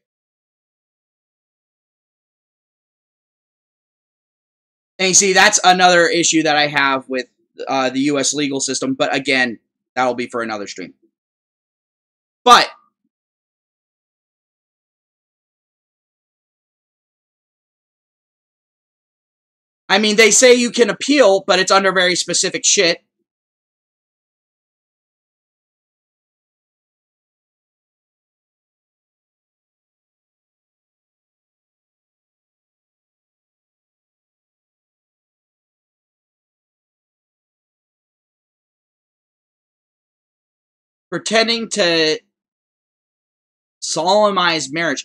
And you see, that's another issue that I have with the U.S. legal system. But again, that'll be for another stream. But I mean, they say you can appeal, but it's under very specific shit. Pretending to solemnize marriage.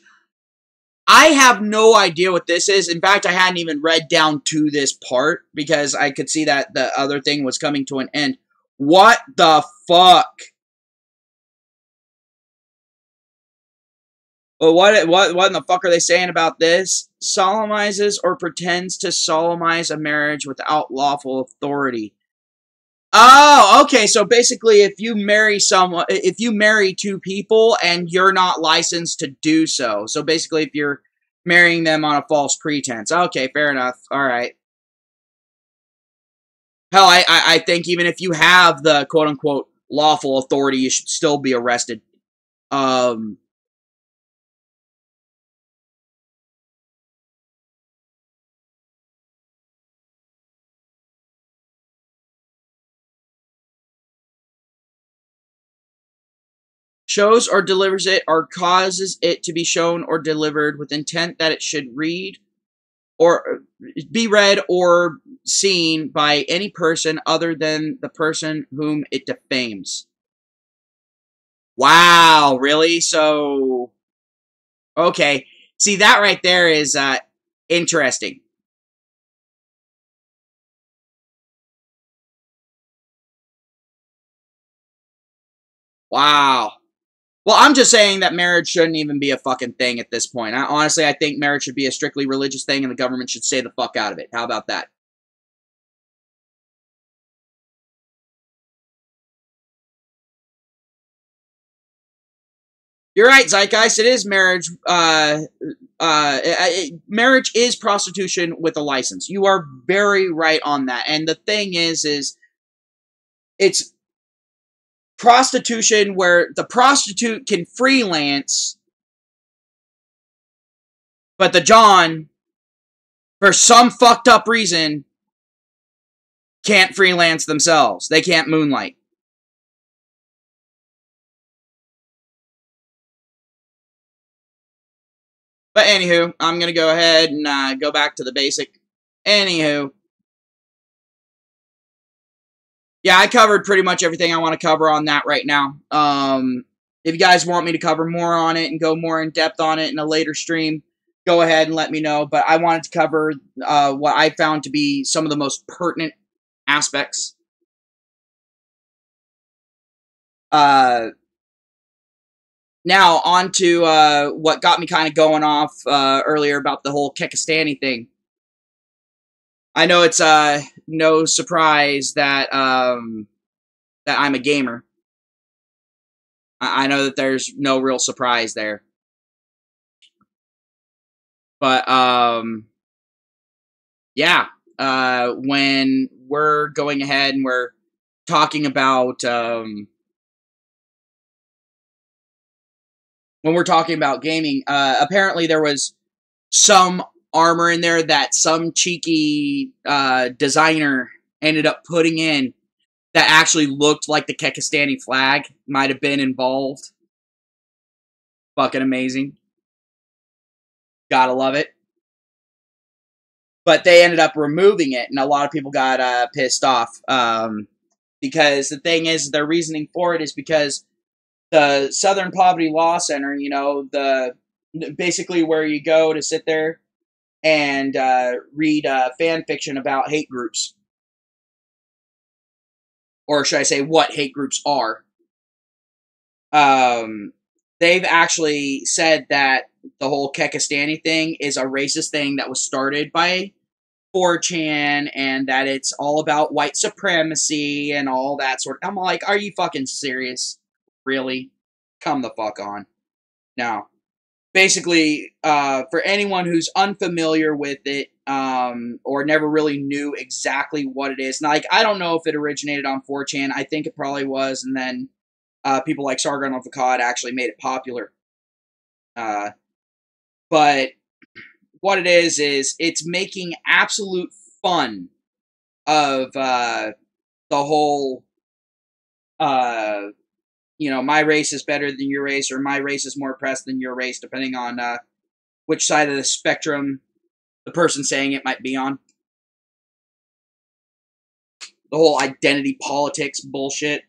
I have no idea what this is. In fact, I hadn't even read down to this part because I could see that the other thing was coming to an end. What the fuck? Well, what in the fuck are they saying about this? Solemnizes or pretends to solemnize a marriage without lawful authority. Oh, okay. So basically, if you marry someone, if you marry two people and you're not licensed to do so, so basically, if you're marrying them on a false pretense, okay, fair enough. All right. Hell, I think even if you have the quote unquote lawful authority, you should still be arrested. Shows or delivers it or causes it to be shown or delivered with intent that it should read or be read or seen by any person other than the person whom it defames. Wow, really? So, okay. See, that right there is interesting. Wow. Well, I'm just saying that marriage shouldn't even be a fucking thing at this point. Honestly, I think marriage should be a strictly religious thing and the government should stay the fuck out of it. How about that? You're right, Zeitgeist. It is marriage. Marriage is prostitution with a license. You are very right on that. And the thing is it's prostitution where the prostitute can freelance, but the John, for some fucked up reason, can't freelance themselves. They can't moonlight. But anywho, I'm going to go ahead and go back to the basic. Anywho. Yeah, I covered pretty much everything I want to cover on that right now. If you guys want me to cover more on it and go more in depth on it in a later stream, go ahead and let me know. But I wanted to cover what I found to be some of the most pertinent aspects. Now, on to what got me kind of going off earlier about the whole Kekistani thing. I know it's no surprise that that I'm a gamer. I know that there's no real surprise there. But yeah, when we're going ahead and we're talking about when we're talking about gaming, apparently there was some armor in there that some cheeky designer ended up putting in that actually looked like the Kekistani flag. Might have been involved. Fucking amazing. Gotta love it. But they ended up removing it, and a lot of people got pissed off. Because the thing is, their reasoning for it is because the Southern Poverty Law Center, you know, basically where you go to sit there and read fan fiction about hate groups. Or should I say what hate groups are. They've actually said that the whole Kekistani thing is a racist thing that was started by 4chan and that it's all about white supremacy and all that sort of. I'm like, are you fucking serious? Really? Come the fuck on. Now, basically, for anyone who's unfamiliar with it, or never really knew exactly what it is, and like, I don't know if it originated on 4chan. I think it probably was, and then people like Sargon of Akkad actually made it popular. But what it is it's making absolute fun of the whole, you know, my race is better than your race, or my race is more oppressed than your race, depending on which side of the spectrum the person saying it might be on. The whole identity politics bullshit.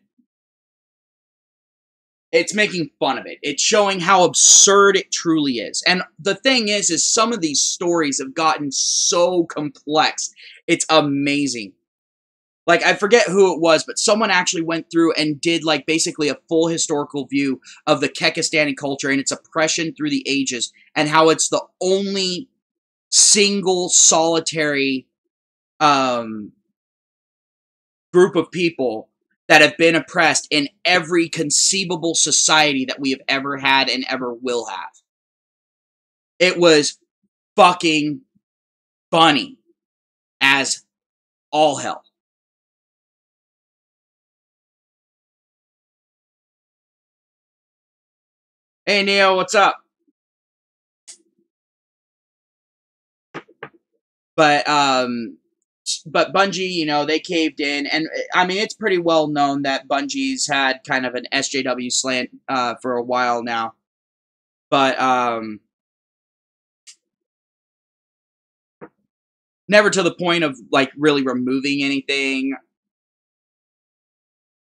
It's making fun of it. It's showing how absurd it truly is. And the thing is some of these stories have gotten so complex. It's amazing. Like, I forget who it was, but someone actually went through and did, like, basically a full historical view of the Kekistani culture and its oppression through the ages, and how it's the only single solitary group of people that have been oppressed in every conceivable society that we have ever had and ever will have. It was fucking funny as all hell. Hey, Neo, what's up? But Bungie, you know, they caved in, and I mean, it's pretty well known that Bungie's had kind of an SJW slant for a while now. But never to the point of like really removing anything.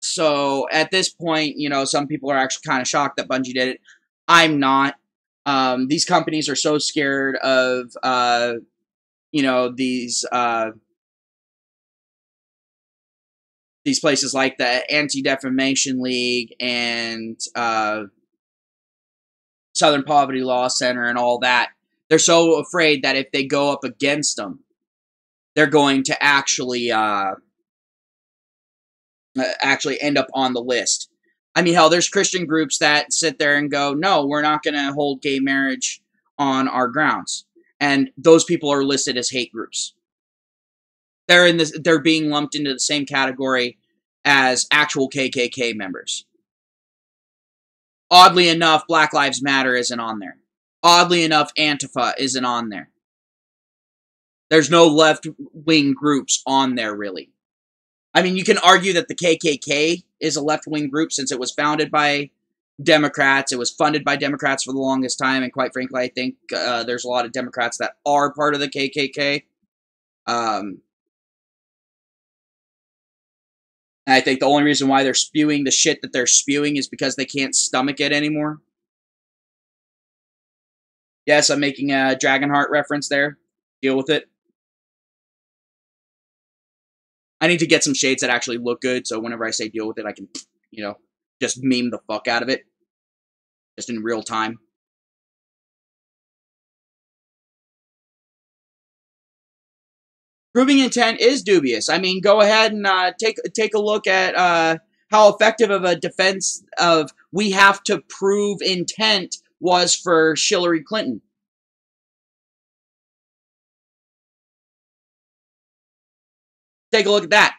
So at this point, you know, some people are actually kind of shocked that Bungie did it. I'm not. These companies are so scared of, you know, these places like the Anti-Defamation League and Southern Poverty Law Center and all that. They're so afraid that if they go up against them, they're going to actually end up on the list. I mean, hell, there's Christian groups that sit there and go, no, we're not going to hold gay marriage on our grounds. And those people are listed as hate groups. They're being lumped into the same category as actual KKK members. Oddly enough, Black Lives Matter isn't on there. Oddly enough, Antifa isn't on there. There's no left-wing groups on there, really. I mean, you can argue that the KKK is a left-wing group since it was founded by Democrats. It was funded by Democrats for the longest time, and quite frankly, I think there's a lot of Democrats that are part of the KKK. And I think the only reason why they're spewing the shit that they're spewing is because they can't stomach it anymore. Yes, I'm making a Dragonheart reference there. Deal with it. I need to get some shades that actually look good, so whenever I say deal with it, I can, you know, just meme the fuck out of it. Just in real time. Proving intent is dubious. I mean, go ahead and take a look at how effective of a defense of we have to prove intent was for Hillary Clinton. Take a look at that.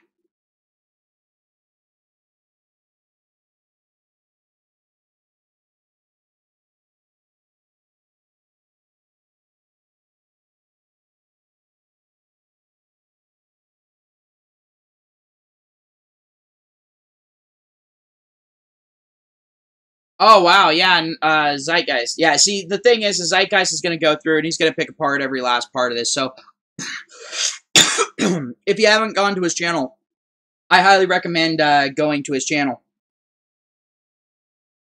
Oh, wow, yeah, and Zeitgeist. Yeah, see, the thing is Zeitgeist is going to go through, and he's going to pick apart every last part of this, so if you haven't gone to his channel, I highly recommend going to his channel.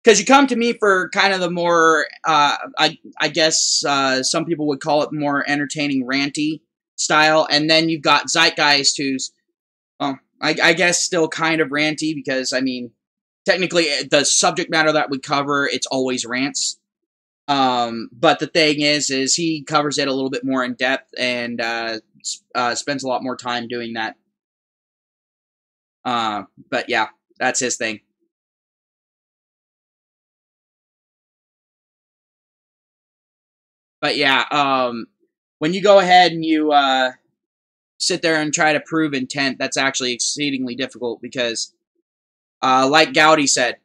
Because you come to me for kind of the more, I guess some people would call it more entertaining, ranty style, and then you've got Zeitgeist, who's, well, I guess still kind of ranty, because, I mean, technically, the subject matter that we cover, it's always rants. But the thing is he covers it a little bit more in depth and spends a lot more time doing that. But yeah, that's his thing. But yeah, when you go ahead and you sit there and try to prove intent, that's actually exceedingly difficult because, like Gowdy said,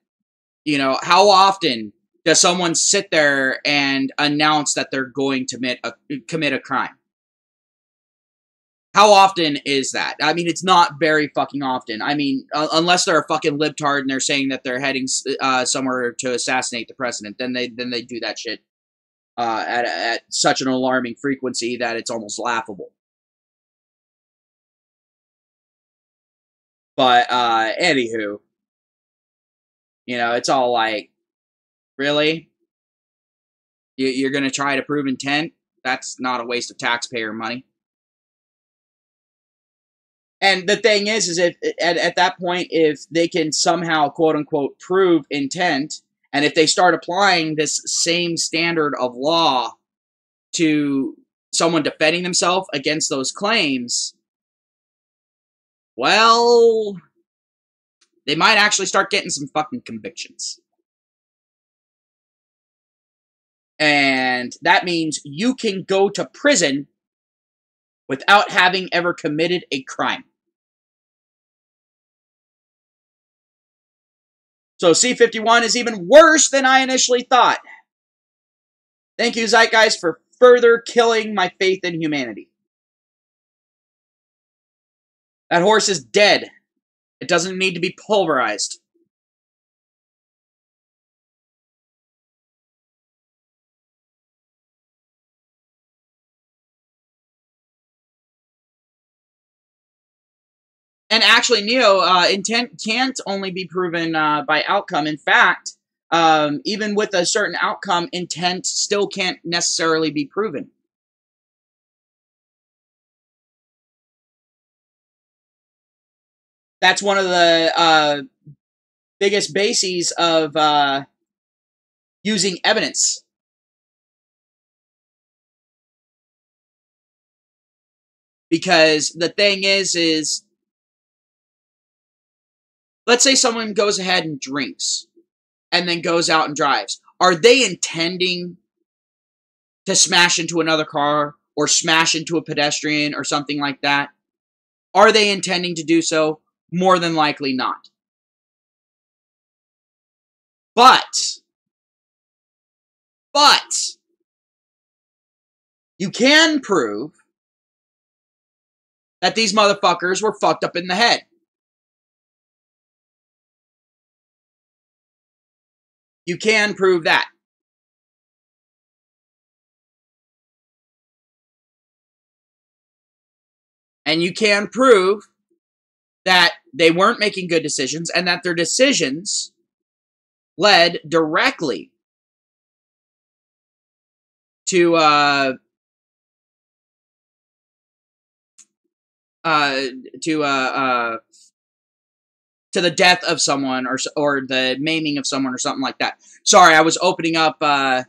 you know, how often does someone sit there and announce that they're going to commit a crime? How often is that? I mean, it's not very fucking often. I mean, unless they're a fucking libtard and they're saying that they're heading somewhere to assassinate the president, then they do that shit at such an alarming frequency that it's almost laughable. But anywho, you know, it's all like, really? You're gonna try to prove intent? That's not a waste of taxpayer money. And the thing is if at that point, if they can somehow, quote unquote, prove intent, and if they start applying this same standard of law to someone defending themselves against those claims, well, they might actually start getting some fucking convictions. And that means you can go to prison without having ever committed a crime. So C-51 is even worse than I initially thought. Thank you, Zeitgeist, for further killing my faith in humanity. That horse is dead. It doesn't need to be pulverized. And actually, Neo, intent can't only be proven by outcome. In fact, even with a certain outcome, intent still can't necessarily be proven. That's one of the biggest bases of using evidence. Because the thing is, let's say someone goes ahead and drinks and then goes out and drives. Are they intending to smash into another car or smash into a pedestrian or something like that? Are they intending to do so? More than likely not. But you can prove that these motherfuckers were fucked up in the head. You can prove that. And you can prove that they weren't making good decisions and that their decisions led directly to the death of someone or the maiming of someone or something like that. Sorry, I was opening up my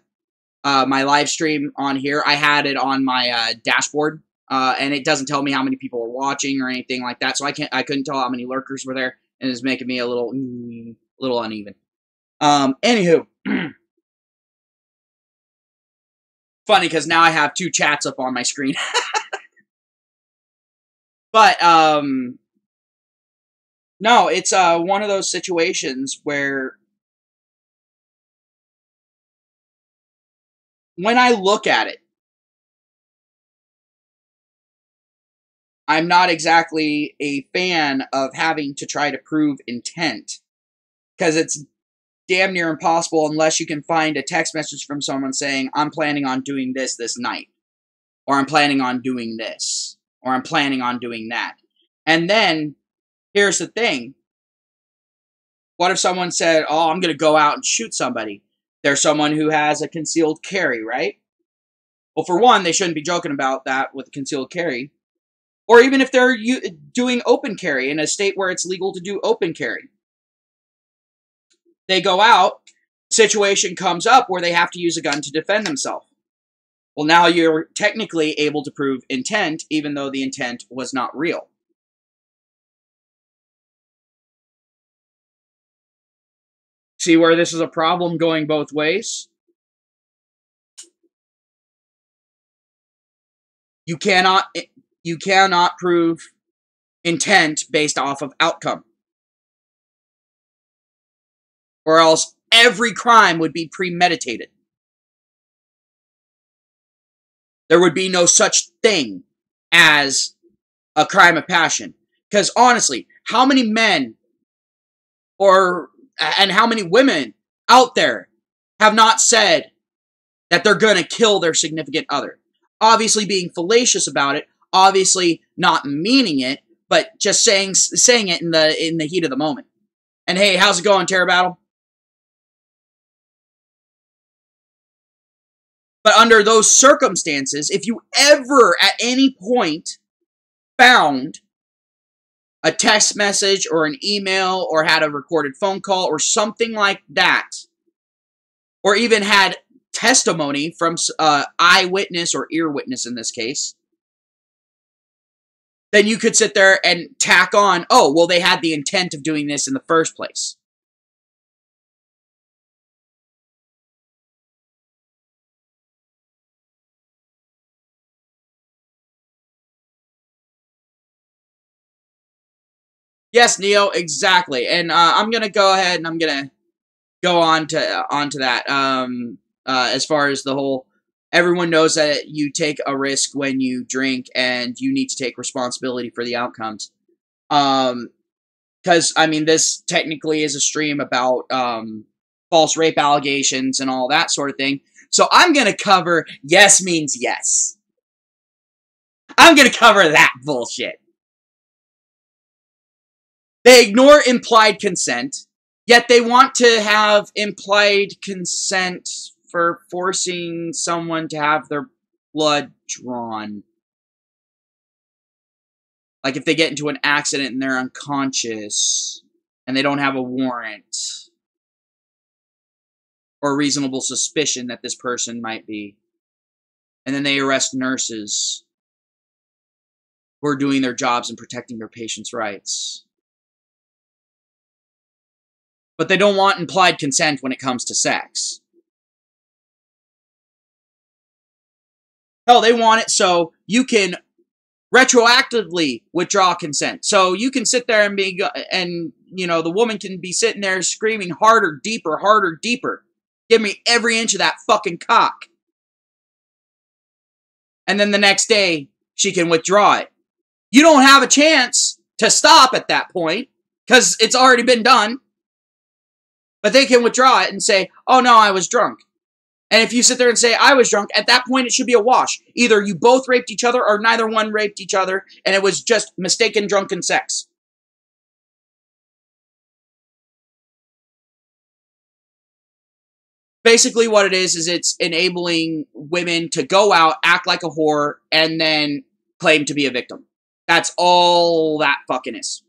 live stream on here. I had it on my dashboard, and it doesn't tell me how many people are watching or anything like that. So I couldn't tell how many lurkers were there, and it's making me a little uneven. Anywho, funny because now I have 2 chats up on my screen. But no, it's one of those situations where when I look at it, I'm not exactly a fan of having to try to prove intent, because it's damn near impossible unless you can find a text message from someone saying, I'm planning on doing this night, or I'm planning on doing this, or I'm planning on doing that. And then, here's the thing. What if someone said, oh, I'm going to go out and shoot somebody? There's someone who has a concealed carry, right? Well, for one, they shouldn't be joking about that with concealed carry. Or even if they're doing open carry in a state where it's legal to do open carry. They go out, situation comes up where they have to use a gun to defend themselves. Well, now you're technically able to prove intent, even though the intent was not real. See where this is a problem going both ways? You cannot prove intent based off of outcome. Or else every crime would be premeditated. There would be no such thing as a crime of passion. Because honestly, how many men and how many women out there have not said that they're going to kill their significant other? Obviously being fallacious about it, obviously not meaning it, but just saying it in the heat of the moment. And hey, how's it going, Terror Battle? But under those circumstances, if you ever at any point found a text message or an email or had a recorded phone call or something like that, or even had testimony from eyewitness or ear witness in this case, then you could sit there and tack on, oh, well, they had the intent of doing this in the first place. Yes, Neo, exactly. And I'm going to go ahead and I'm going to go on to that. As far as the whole, everyone knows that you take a risk when you drink and you need to take responsibility for the outcomes. Because, I mean, this technically is a stream about false rape allegations and all that sort of thing. So I'm going to cover yes means yes. I'm going to cover that bullshit. They ignore implied consent, yet they want to have implied consent for forcing someone to have their blood drawn. Like if they get into an accident and they're unconscious and they don't have a warrant or reasonable suspicion that this person might be. And then they arrest nurses who are doing their jobs and protecting their patients' rights. But they don't want implied consent when it comes to sex. Hell, they want it so you can retroactively withdraw consent. So you can sit there and the woman can be sitting there screaming harder, deeper, harder, deeper. Give me every inch of that fucking cock. And then the next day, she can withdraw it. You don't have a chance to stop at that point because it's already been done. But they can withdraw it and say, oh no, I was drunk. And if you sit there and say, I was drunk, at that point it should be a wash. Either you both raped each other or neither one raped each other and it was just mistaken drunken sex. Basically what it is it's enabling women to go out, act like a whore, and then claim to be a victim. That's all that fucking is.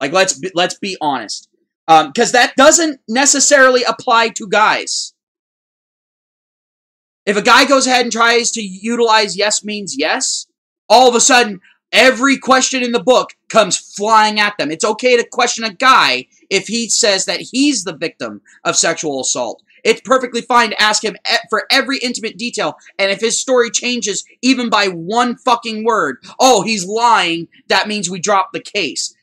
Like, let's be honest. Because that doesn't necessarily apply to guys. If a guy goes ahead and tries to utilize yes means yes, all of a sudden, every question in the book comes flying at them. It's okay to question a guy if he says that he's the victim of sexual assault. It's perfectly fine to ask him for every intimate detail, and if his story changes even by one fucking word, oh, he's lying, that means we drop the case.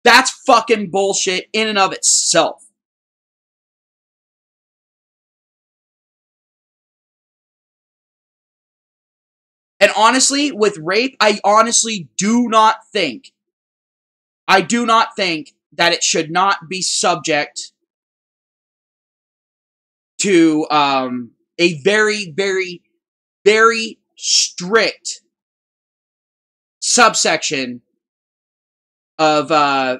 That's fucking bullshit in and of itself. And honestly, with rape, I honestly do not think that it should not be subject to a very, very, very strict subsection of, I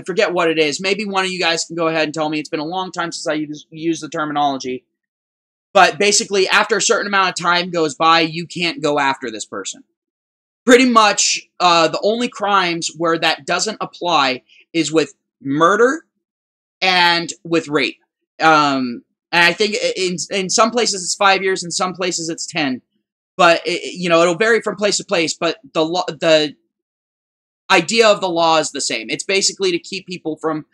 forget what it is. Maybe one of you guys can go ahead and tell me. It's been a long time since I used the terminology. But basically, after a certain amount of time goes by, you can't go after this person. Pretty much, the only crimes where that doesn't apply is with murder and with rape. And I think in some places it's 5 years, in some places it's 10. But it'll vary from place to place. But the idea of the law is the same. It's basically to keep people from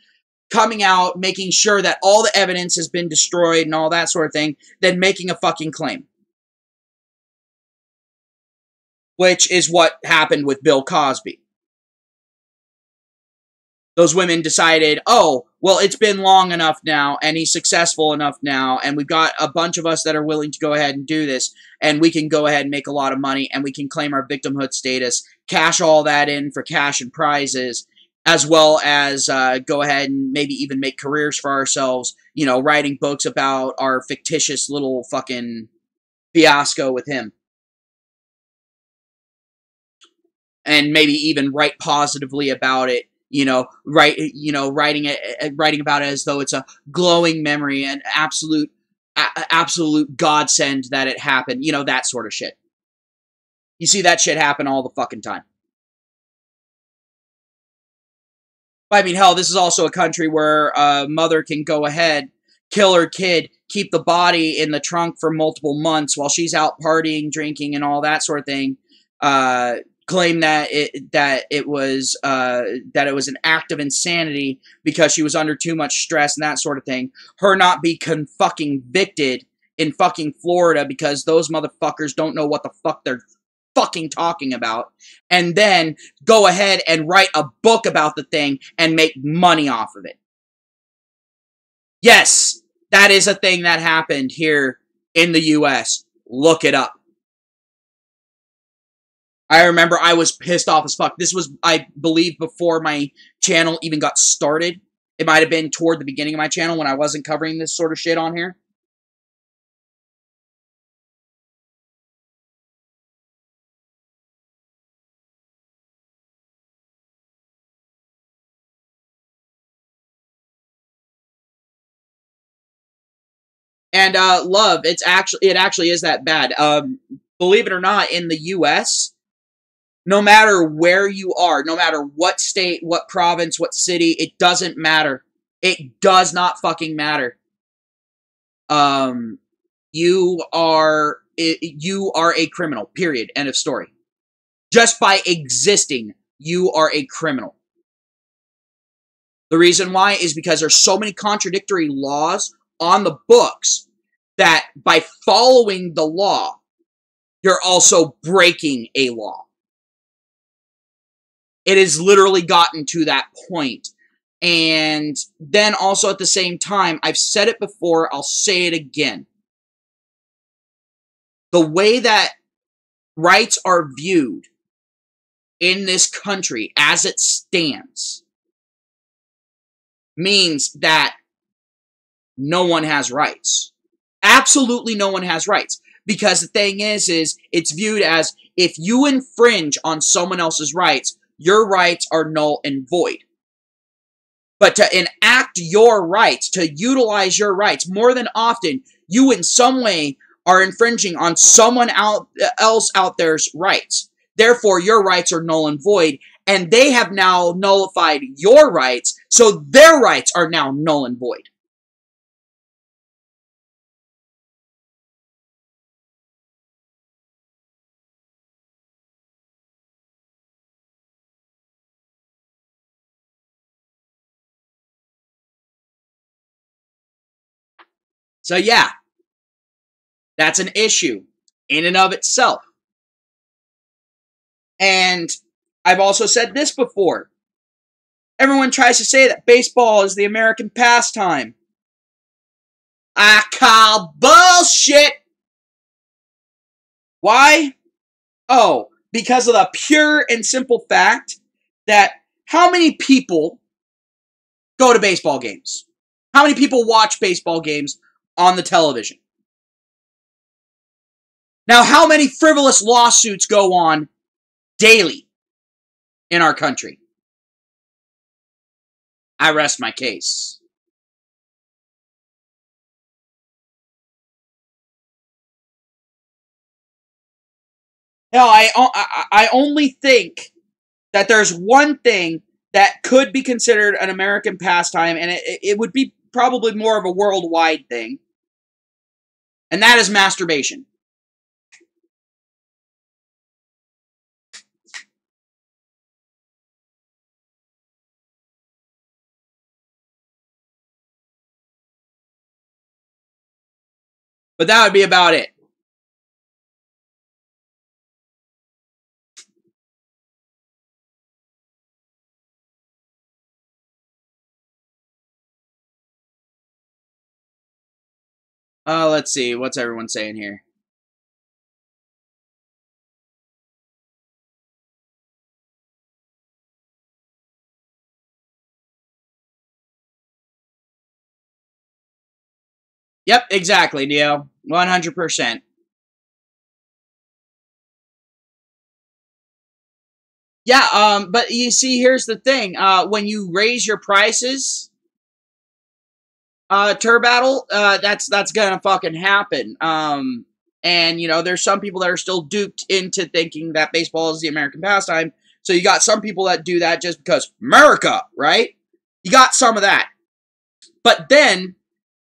coming out, making sure that all the evidence has been destroyed and all that sort of thing, then making a fucking claim. Which is what happened with Bill Cosby. Those women decided, oh, well, it's been long enough now, and he's successful enough now, and we've got a bunch of us that are willing to go ahead and do this, and we can go ahead and make a lot of money, and we can claim our victimhood status, cash all that in for cash and prizes, as well as go ahead and maybe even make careers for ourselves, writing books about our fictitious little fucking fiasco with him. And maybe even write positively about it, writing about it as though it's a glowing memory, an absolute godsend that it happened, that sort of shit. You see that shit happen all the fucking time. I mean, hell, this is also a country where a mother can go ahead, kill her kid, keep the body in the trunk for multiple months while she's out partying, drinking, and all that sort of thing. Claim that it was an act of insanity because she was under too much stress and that sort of thing. Her not be fucking victed in fucking Florida because those motherfuckers don't know what the fuck they're fucking talking about, and then go ahead and write a book about the thing and make money off of it. Yes, that is a thing that happened here in the US. Look it up. I remember I was pissed off as fuck. This was, I believe, before my channel even got started. It might have been toward the beginning of my channel when I wasn't covering this sort of shit on here. And love, it actually is that bad. Believe it or not, in the U.S., no matter where you are, no matter what state, what province, what city, it doesn't matter. It does not fucking matter. You are a criminal. Period. End of story. Just by existing, you are a criminal. The reason why is because there's so many contradictory laws on the books that by following the law, you're also breaking a law. It has literally gotten to that point. And then also at the same time, I've said it before, I'll say it again. The way that rights are viewed in this country as it stands means that no one has rights. Absolutely no one has rights. Because the thing is it's viewed as if you infringe on someone else's rights, your rights are null and void. But to enact your rights, to utilize your rights, more than often, you in some way are infringing on someone else out there's rights. Therefore, your rights are null and void, and they have now nullified your rights, so their rights are now null and void. So yeah, that's an issue in and of itself. And I've also said this before. Everyone tries to say that baseball is the American pastime. I call bullshit! Why? Oh, because of the pure and simple fact that how many people go to baseball games? How many people watch baseball games on the television? Now, how many frivolous lawsuits go on daily in our country? I rest my case. Hell, I only think that there's one thing that could be considered an American pastime, and it would be probably more of a worldwide thing, and that is masturbation. But that would be about it. Let's see. What's everyone saying here? Yep, exactly, Neo. 100%. Yeah, but you see, here's the thing. When you raise your prices, Turbattle, that's gonna fucking happen. And, you know, there's some people that are still duped into thinking that baseball is the American pastime. So you got some people that do that just because America, right? You got some of that. But then,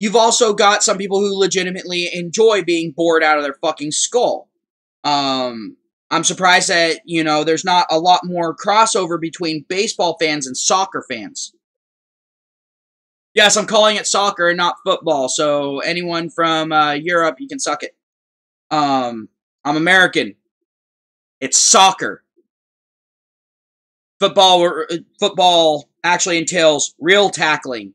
you've also got some people who legitimately enjoy being bored out of their fucking skull. I'm surprised that, you know, there's not a lot more crossover between baseball fans and soccer fans. Yes, I'm calling it soccer and not football, so anyone from Europe, you can suck it. I'm American. It's soccer. Football actually entails real tackling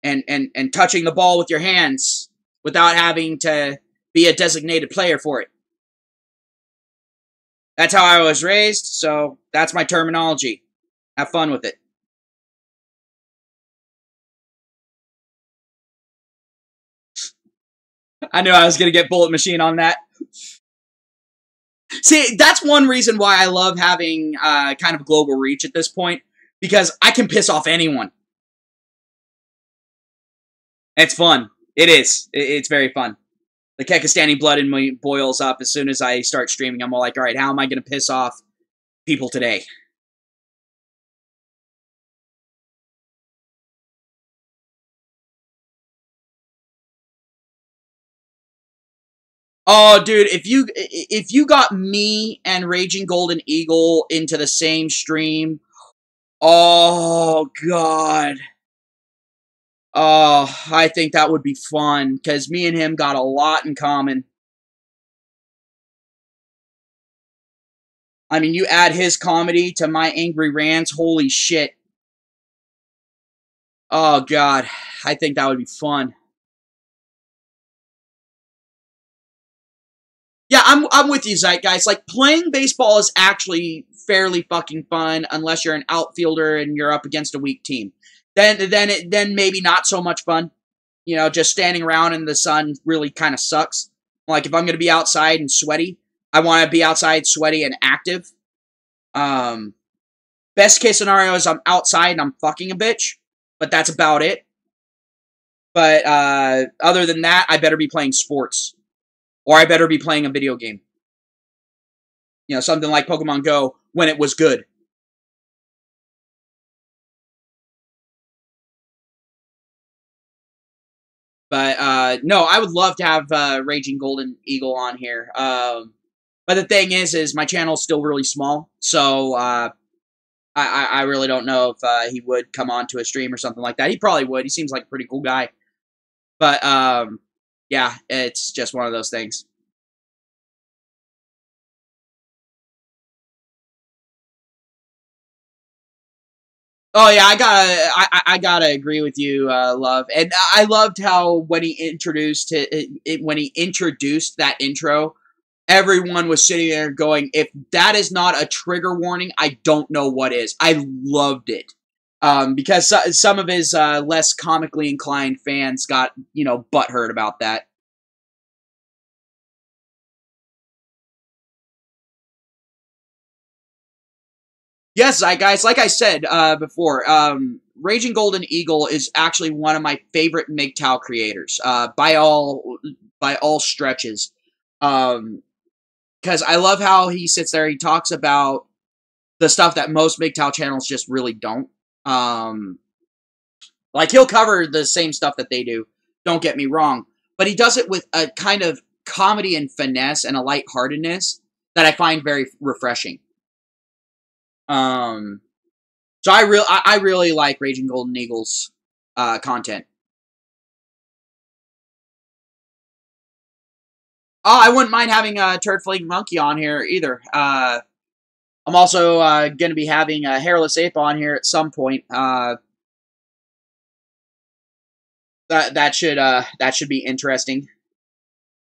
and touching the ball with your hands without having to be a designated player for it. That's how I was raised, so that's my terminology. Have fun with it. I knew I was going to get Bullet Machine on that. See, that's one reason why I love having kind of global reach at this point, because I can piss off anyone. It's fun. It is. It's very fun. The Kekistani blood in me boils up as soon as I start streaming. I'm all like, all right, how am I going to piss off people today? Oh, dude, if you got me and Raging Golden Eagle into the same stream, oh god. Oh, I think that would be fun, because me and him got a lot in common. I mean, you add his comedy to my angry rants, holy shit. Oh god, I think that would be fun. Yeah, I'm with you, Zeitgeist. Like, playing baseball is actually fairly fucking fun, unless you're an outfielder and you're up against a weak team. Then maybe not so much fun. You know, just standing around in the sun really kind of sucks. Like, if I'm going to be outside and sweaty, I want to be outside sweaty and active. Best case scenario is I'm outside and I'm fucking a bitch, but that's about it. But other than that, I better be playing sports. Or I better be playing a video game. You know, something like Pokemon Go when it was good. But no, I would love to have Raging Golden Eagle on here. But the thing is my channel is still really small, so I really don't know if he would come on to a stream or something like that. He probably would. He seems like a pretty cool guy. But yeah, it's just one of those things. Oh yeah, I gotta agree with you, Love. And I loved how when he introduced when he introduced that intro, everyone was sitting there going, "If that is not a trigger warning, I don't know what is." I loved it. Because some of his less comically inclined fans got, you know, butthurt about that. Yes, guys, like I said before, Raging Golden Eagle is actually one of my favorite MGTOW creators by all stretches. Because I love how he sits there, he talks about the stuff that most MGTOW channels just really don't. Like, he'll cover the same stuff that they do, don't get me wrong, but he does it with a kind of comedy and finesse and a lightheartedness that I find very refreshing. So I really like Raging Golden Eagle's content. Oh, I wouldn't mind having a Turd Flake Monkey on here either. I'm also going to be having a Hairless Ape on here at some point. That should be interesting.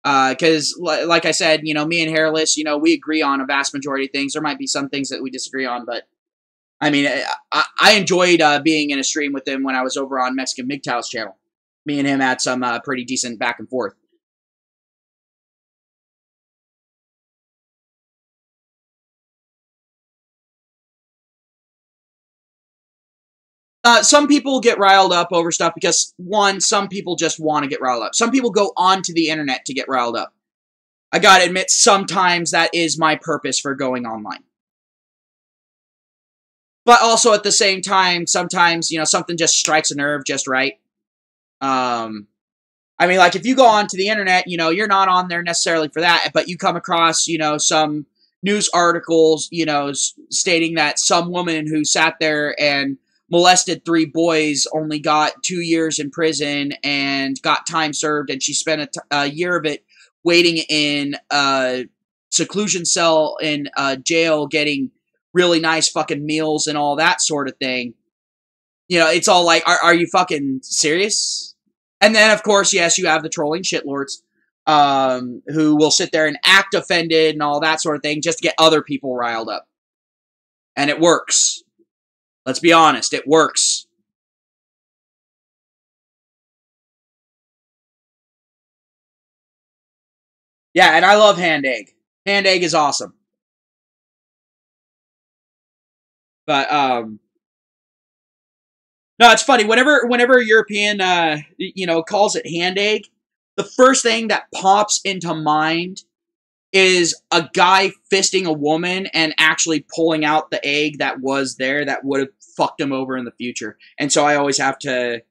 Because, like I said, you know, me and Hairless, you know, we agree on a vast majority of things. There might be some things that we disagree on, but I mean, I enjoyed being in a stream with him when I was over on Mexican MGTOW's channel. Me and him had some pretty decent back and forth. Some people get riled up over stuff because, one, some people just want to get riled up. Some people go onto the internet to get riled up. I gotta admit, sometimes that is my purpose for going online. But also at the same time, sometimes, you know, something just strikes a nerve just right. I mean, like, if you go onto the internet, you know, you're not on there necessarily for that, but you come across, you know, some news articles, you know, stating that some woman who sat there and molested 3 boys only got 2 years in prison and got time served, and she spent a year of it waiting in a seclusion cell in a jail getting really nice fucking meals and all that sort of thing. You know, it's all like, are you fucking serious? And then, of course, yes, you have the trolling shitlords who will sit there and act offended and all that sort of thing just to get other people riled up. And it works. Let's be honest, it works. Yeah, and I love Hand Egg. Hand Egg is awesome. But, No, it's funny. Whenever a European, calls it hand egg, the first thing that pops into mind is a guy fisting a woman and actually pulling out the egg that was there that would have fucked him over in the future. And so I always have to,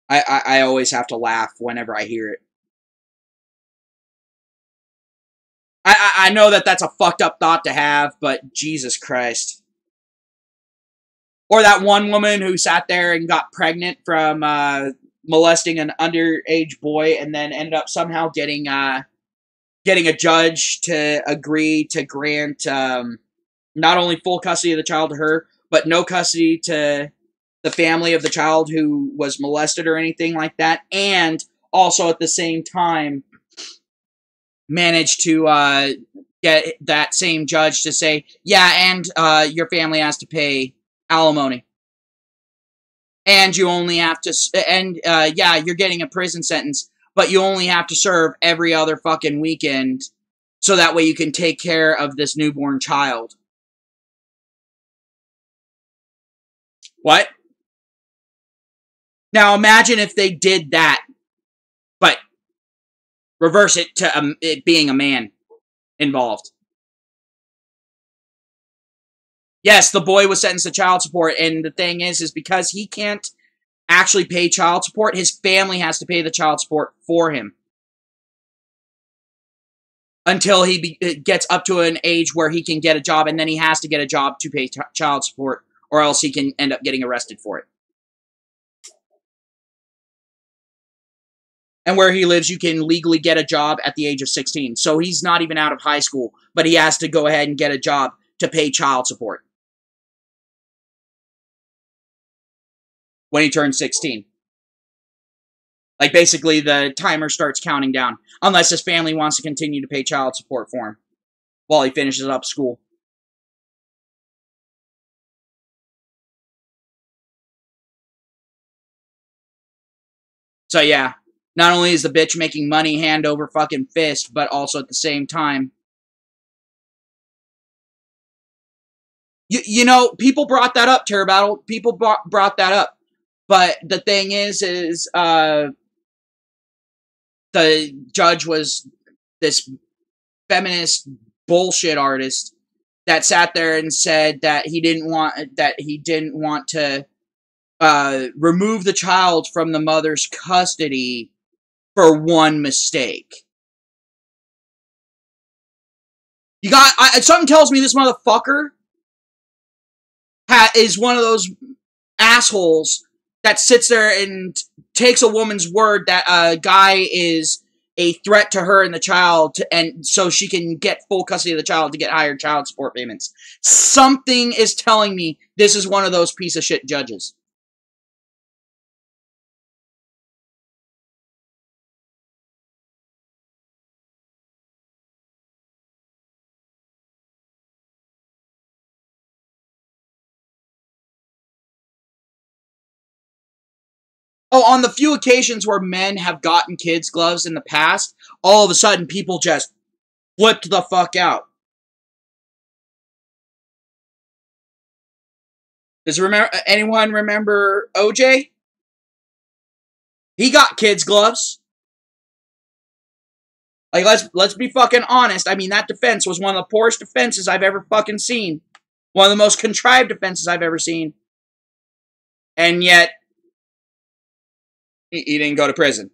I always have to laugh whenever I hear it. I know that that's a fucked up thought to have, but Jesus Christ. Or that one woman who sat there and got pregnant from molesting an underage boy and then ended up somehow getting a judge to agree to grant not only full custody of the child to her, but no custody to the family of the child who was molested or anything like that, and also at the same time managed to get that same judge to say, yeah, and your family has to pay alimony. And you only have to, yeah, you're getting a prison sentence, but you only have to serve every other fucking weekend so that way you can take care of this newborn child. What? Now imagine if they did that, but reverse it to it being a man involved. Yes, the boy was sentenced to child support, and the thing is because he can't actually pay child support, his family has to pay the child support for him. Until he gets up to an age where he can get a job, and then he has to get a job to pay child support, or else he can end up getting arrested for it. And where he lives, you can legally get a job at the age of 16. So he's not even out of high school, but he has to go ahead and get a job to pay child support when he turns 16. Like, basically, the timer starts counting down. Unless his family wants to continue to pay child support for him while he finishes up school. So, yeah. Not only is the bitch making money hand over fucking fist, but also at the same time. You know, people brought that up, Terror Battle. People brought that up. But the thing is the judge was this feminist bullshit artist that sat there and said that he didn't want to remove the child from the mother's custody for one mistake. Something tells me this motherfucker is one of those assholes that sits there and takes a woman's word that a guy is a threat to her and the child, and so she can get full custody of the child to get higher child support payments. Something is telling me this is one of those piece of shit judges. Oh, on the few occasions where men have gotten kids' gloves in the past, all of a sudden people just flipped the fuck out. Does anyone remember OJ? He got kids' gloves. Like, let's be fucking honest. I mean, that defense was one of the poorest defenses I've ever fucking seen. One of the most contrived defenses I've ever seen. And yet, he didn't go to prison.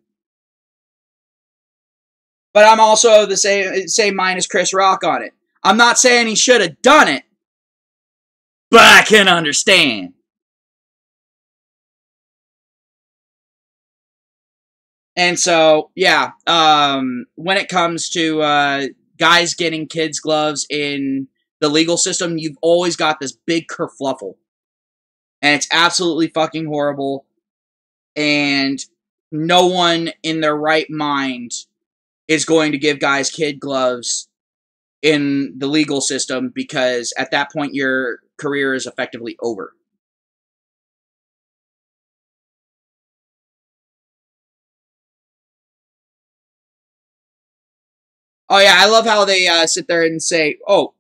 But I'm also the same mind as Chris Rock on it. I'm not saying he should have done it, but I can understand. And so, yeah, when it comes to guys getting kids' gloves in the legal system, you've always got this big kerfluffle. And it's absolutely fucking horrible. And no one in their right mind is going to give guys kid gloves in the legal system, because at that point your career is effectively over. Oh yeah, I love how they sit there and say, oh,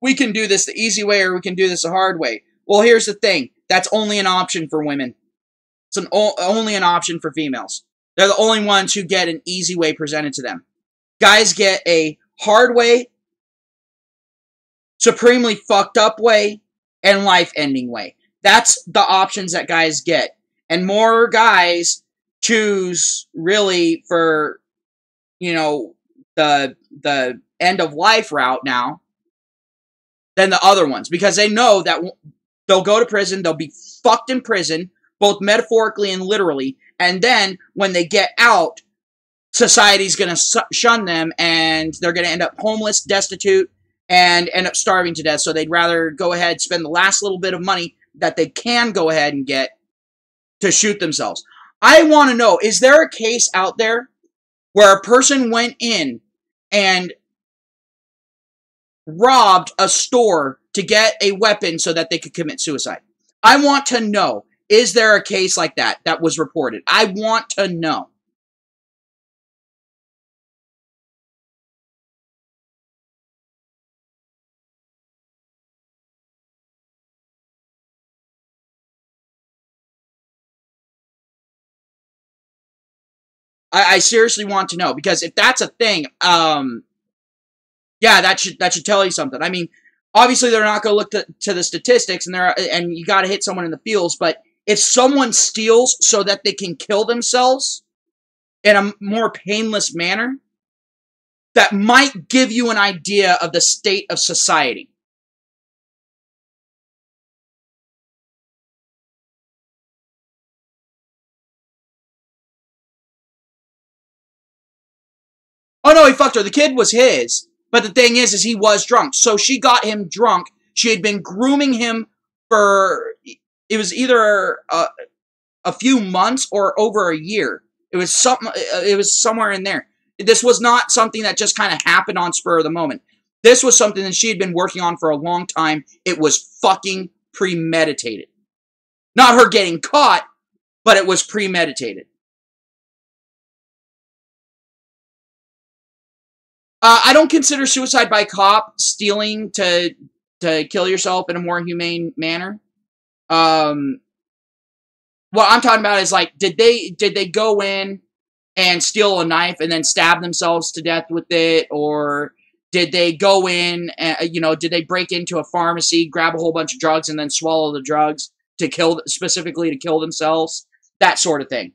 we can do this the easy way or we can do this the hard way. Well, here's the thing. That's only an option for women. It's only an option for females. They're the only ones who get an easy way presented to them. Guys get a hard way, supremely fucked up way, and life-ending way. That's the options that guys get. And more guys choose, really, for, you know, the end-of-life route now than the other ones. Because they know that they'll go to prison, they'll be fucked in prison, both metaphorically and literally, and then, when they get out, society's going to shun them, and they're going to end up homeless, destitute, and end up starving to death. So they'd rather go ahead and spend the last little bit of money that they can go ahead and get to shoot themselves. I want to know, is there a case out there where a person went in and robbed a store to get a weapon so that they could commit suicide? I want to know, is there a case like that that was reported? I want to know. I seriously want to know, because if that's a thing, yeah, that should tell you something. I mean, obviously they're not going to look to the statistics, and you got to hit someone in the fields. But if someone steals so that they can kill themselves in a more painless manner, that might give you an idea of the state of society. Oh no, he fucked her. The kid was his. But the thing is he was drunk. So she got him drunk. She had been grooming him for, it was either a few months or over a year. It was somewhere in there. This was not something that just kind of happened on spur of the moment. This was something that she had been working on for a long time. It was fucking premeditated. Not her getting caught, but it was premeditated. I don't consider suicide by cop stealing to kill yourself in a more humane manner. What I'm talking about is, like, did they go in and steal a knife and then stab themselves to death with it, or did they go in and, did they break into a pharmacy, grab a whole bunch of drugs, and then swallow the drugs specifically to kill themselves? That sort of thing.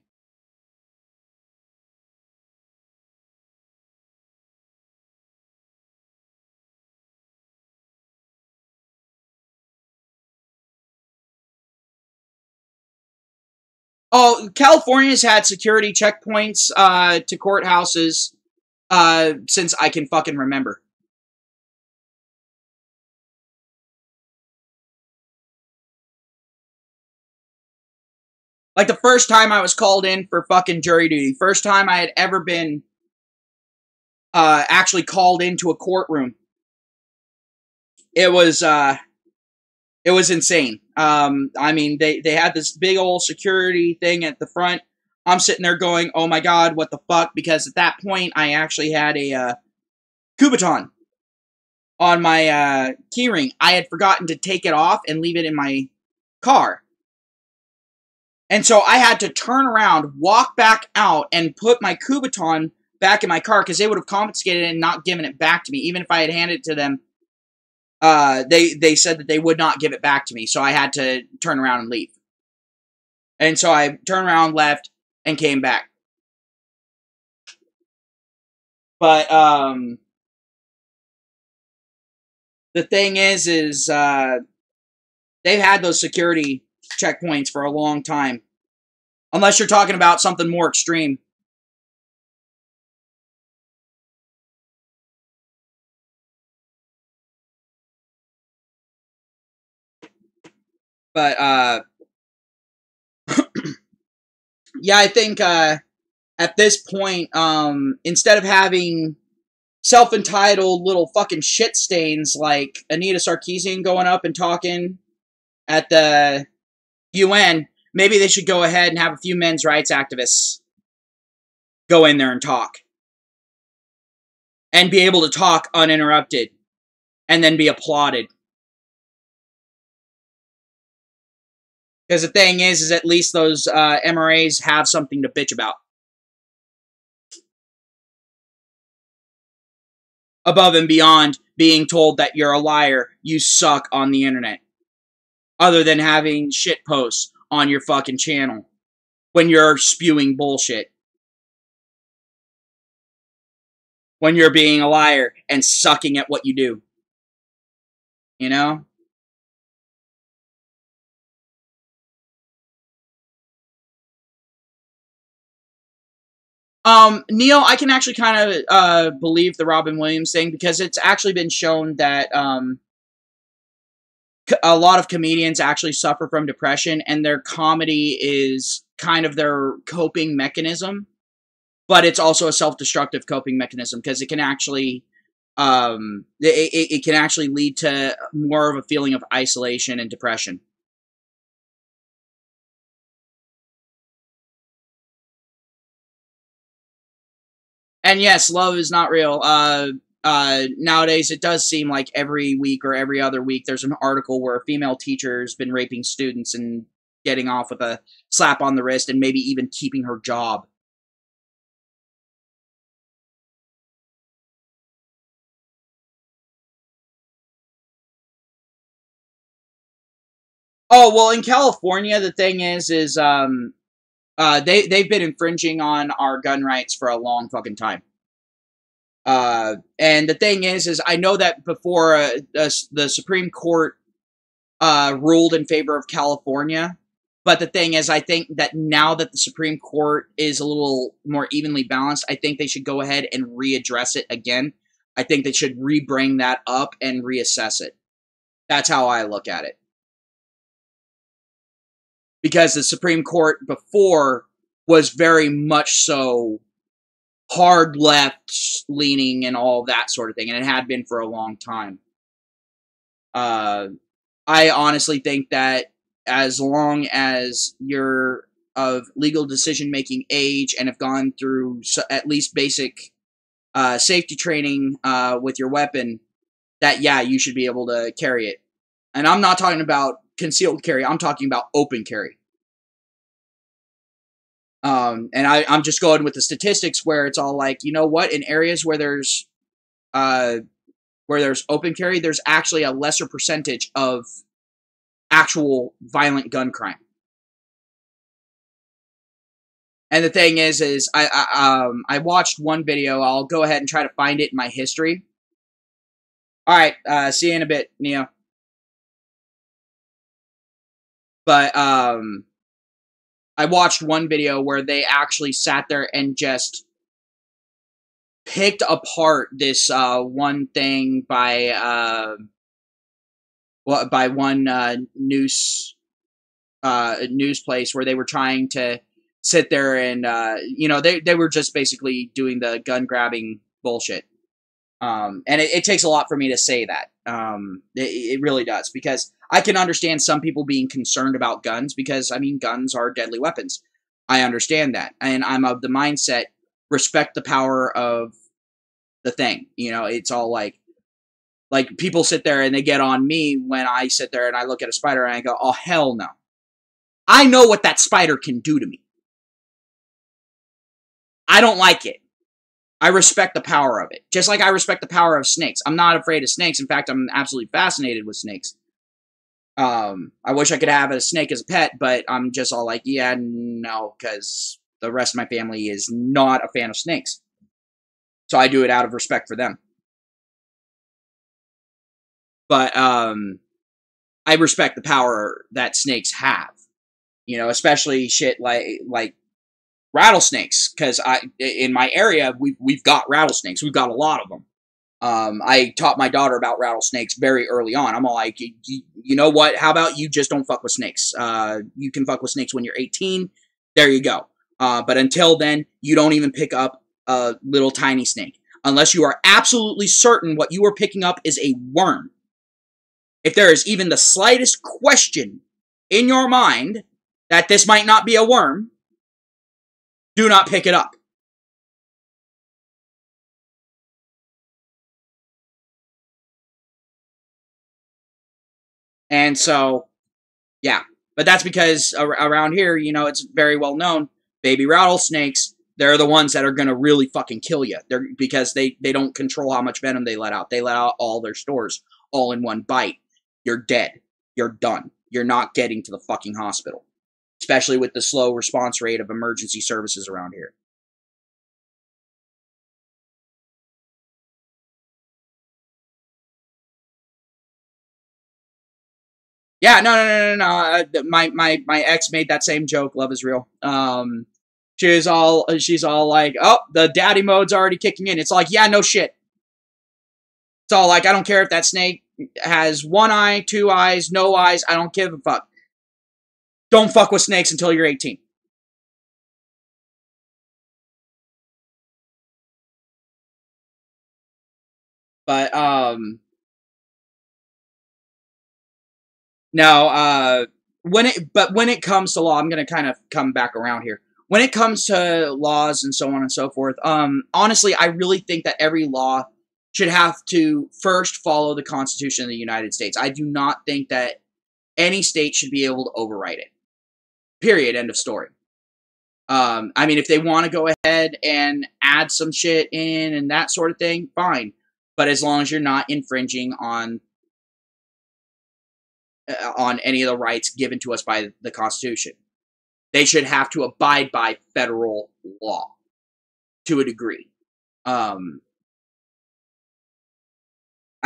Oh, California's had security checkpoints to courthouses since I can fucking remember. Like, the first time I was called in for fucking jury duty, first time I had ever been actually called into a courtroom, it was insane. I mean, they had this big old security thing at the front. I'm sitting there going, oh my god, what the fuck? Because at that point, I actually had a Kubaton on my keyring. I had forgotten to take it off and leave it in my car. And so I had to turn around, walk back out, and put my Kubaton back in my car, because they would have confiscated it and not given it back to me. Even if I had handed it to them, they said that they would not give it back to me. So I had to turn around and leave. And so I turned around, left, and came back. But the thing is they've had those security checkpoints for a long time. Unless you're talking about something more extreme. But, yeah, I think, at this point, instead of having self-entitled little fucking shit stains like Anita Sarkeesian going up and talking at the UN, maybe they should go ahead and have a few men's rights activists go in there and talk. And be able to talk uninterrupted. And then be applauded. Because the thing is at least those MRAs have something to bitch about. Above and beyond being told that you're a liar, you suck on the internet. Other than having shit posts on your fucking channel when you're spewing bullshit. When you're being a liar and sucking at what you do. You know? Neil, I can actually kind of believe the Robin Williams thing because it's actually been shown that a lot of comedians actually suffer from depression and their comedy is kind of their coping mechanism, but it's also a self-destructive coping mechanism because it can actually it can actually lead to more of a feeling of isolation and depression. And yes, love is not real. Nowadays, it does seem like every week or every other week there's an article where a female teacher's been raping students and getting off with a slap on the wrist and maybe even keeping her job. Oh well, in California, the thing is they've been infringing on our gun rights for a long fucking time. And the thing is I know that before the Supreme Court ruled in favor of California, but the thing is, I think that now that the Supreme Court is a little more evenly balanced, I think they should go ahead and readdress it again. I think they should re-bring that up and reassess it. That's how I look at it. Because the Supreme Court before was very much so hard left leaning and all that sort of thing, and it had been for a long time. I honestly think that as long as you're of legal decision making age and have gone through at least basic safety training with your weapon, that yeah, you should be able to carry it. And I'm not talking about concealed carry, I'm talking about open carry. And I'm just going with the statistics where it's all like, you know what, in areas where there's open carry, there's actually a lesser percentage of actual violent gun crime. And the thing is I watched one video. I'll go ahead and try to find it in my history. All right, see you in a bit, Neo. But I watched one video where they actually sat there and just picked apart this one thing by one news place where they were trying to sit there and they were just basically doing the gun grabbing bullshit. And it takes a lot for me to say that. It really does, because I can understand some people being concerned about guns because, I mean, guns are deadly weapons. I understand that. And I'm of the mindset, respect the power of the thing. You know, it's all like people sit there and they get on me when I sit there and I look at a spider and I go, oh, hell no. I know what that spider can do to me. I don't like it. I respect the power of it. Just like I respect the power of snakes. I'm not afraid of snakes. In fact, I'm absolutely fascinated with snakes. I wish I could have a snake as a pet, but I'm just all like, yeah, no, because the rest of my family is not a fan of snakes. So I do it out of respect for them. But I respect the power that snakes have. You know, especially shit like rattlesnakes, because in my area we've got rattlesnakes. We've got a lot of them. I taught my daughter about rattlesnakes very early on. I'm all like, you know what? How about you just don't fuck with snakes? You can fuck with snakes when you're 18. There you go. But until then, you don't even pick up a little tiny snake unless you are absolutely certain what you are picking up is a worm. If there is even the slightest question in your mind that this might not be a worm, do not pick it up. And so, yeah. But that's because around here, you know, it's very well known, baby rattlesnakes, they're the ones that are going to really fucking kill you. Because they don't control how much venom they let out. They let out all their stores all in one bite. You're dead. You're done. You're not getting to the fucking hospital. Especially with the slow response rate of emergency services around here. Yeah, no. My ex made that same joke. Love is real. She's all like, oh, the daddy mode's already kicking in. It's like, yeah, no shit. It's all like, I don't care if that snake has one eye, two eyes, no eyes. I don't give a fuck. Don't fuck with snakes until you're 18. But no, when it comes to law, I'm gonna kind of come back around here. When it comes to laws and so on and so forth, honestly, I really think that every law should have to first follow the Constitution of the United States. I do not think that any state should be able to override it. Period. End of story. I mean, if they want to go ahead and add some shit in and that sort of thing, fine. But as long as you're not infringing on any of the rights given to us by the Constitution, they should have to abide by federal law to a degree.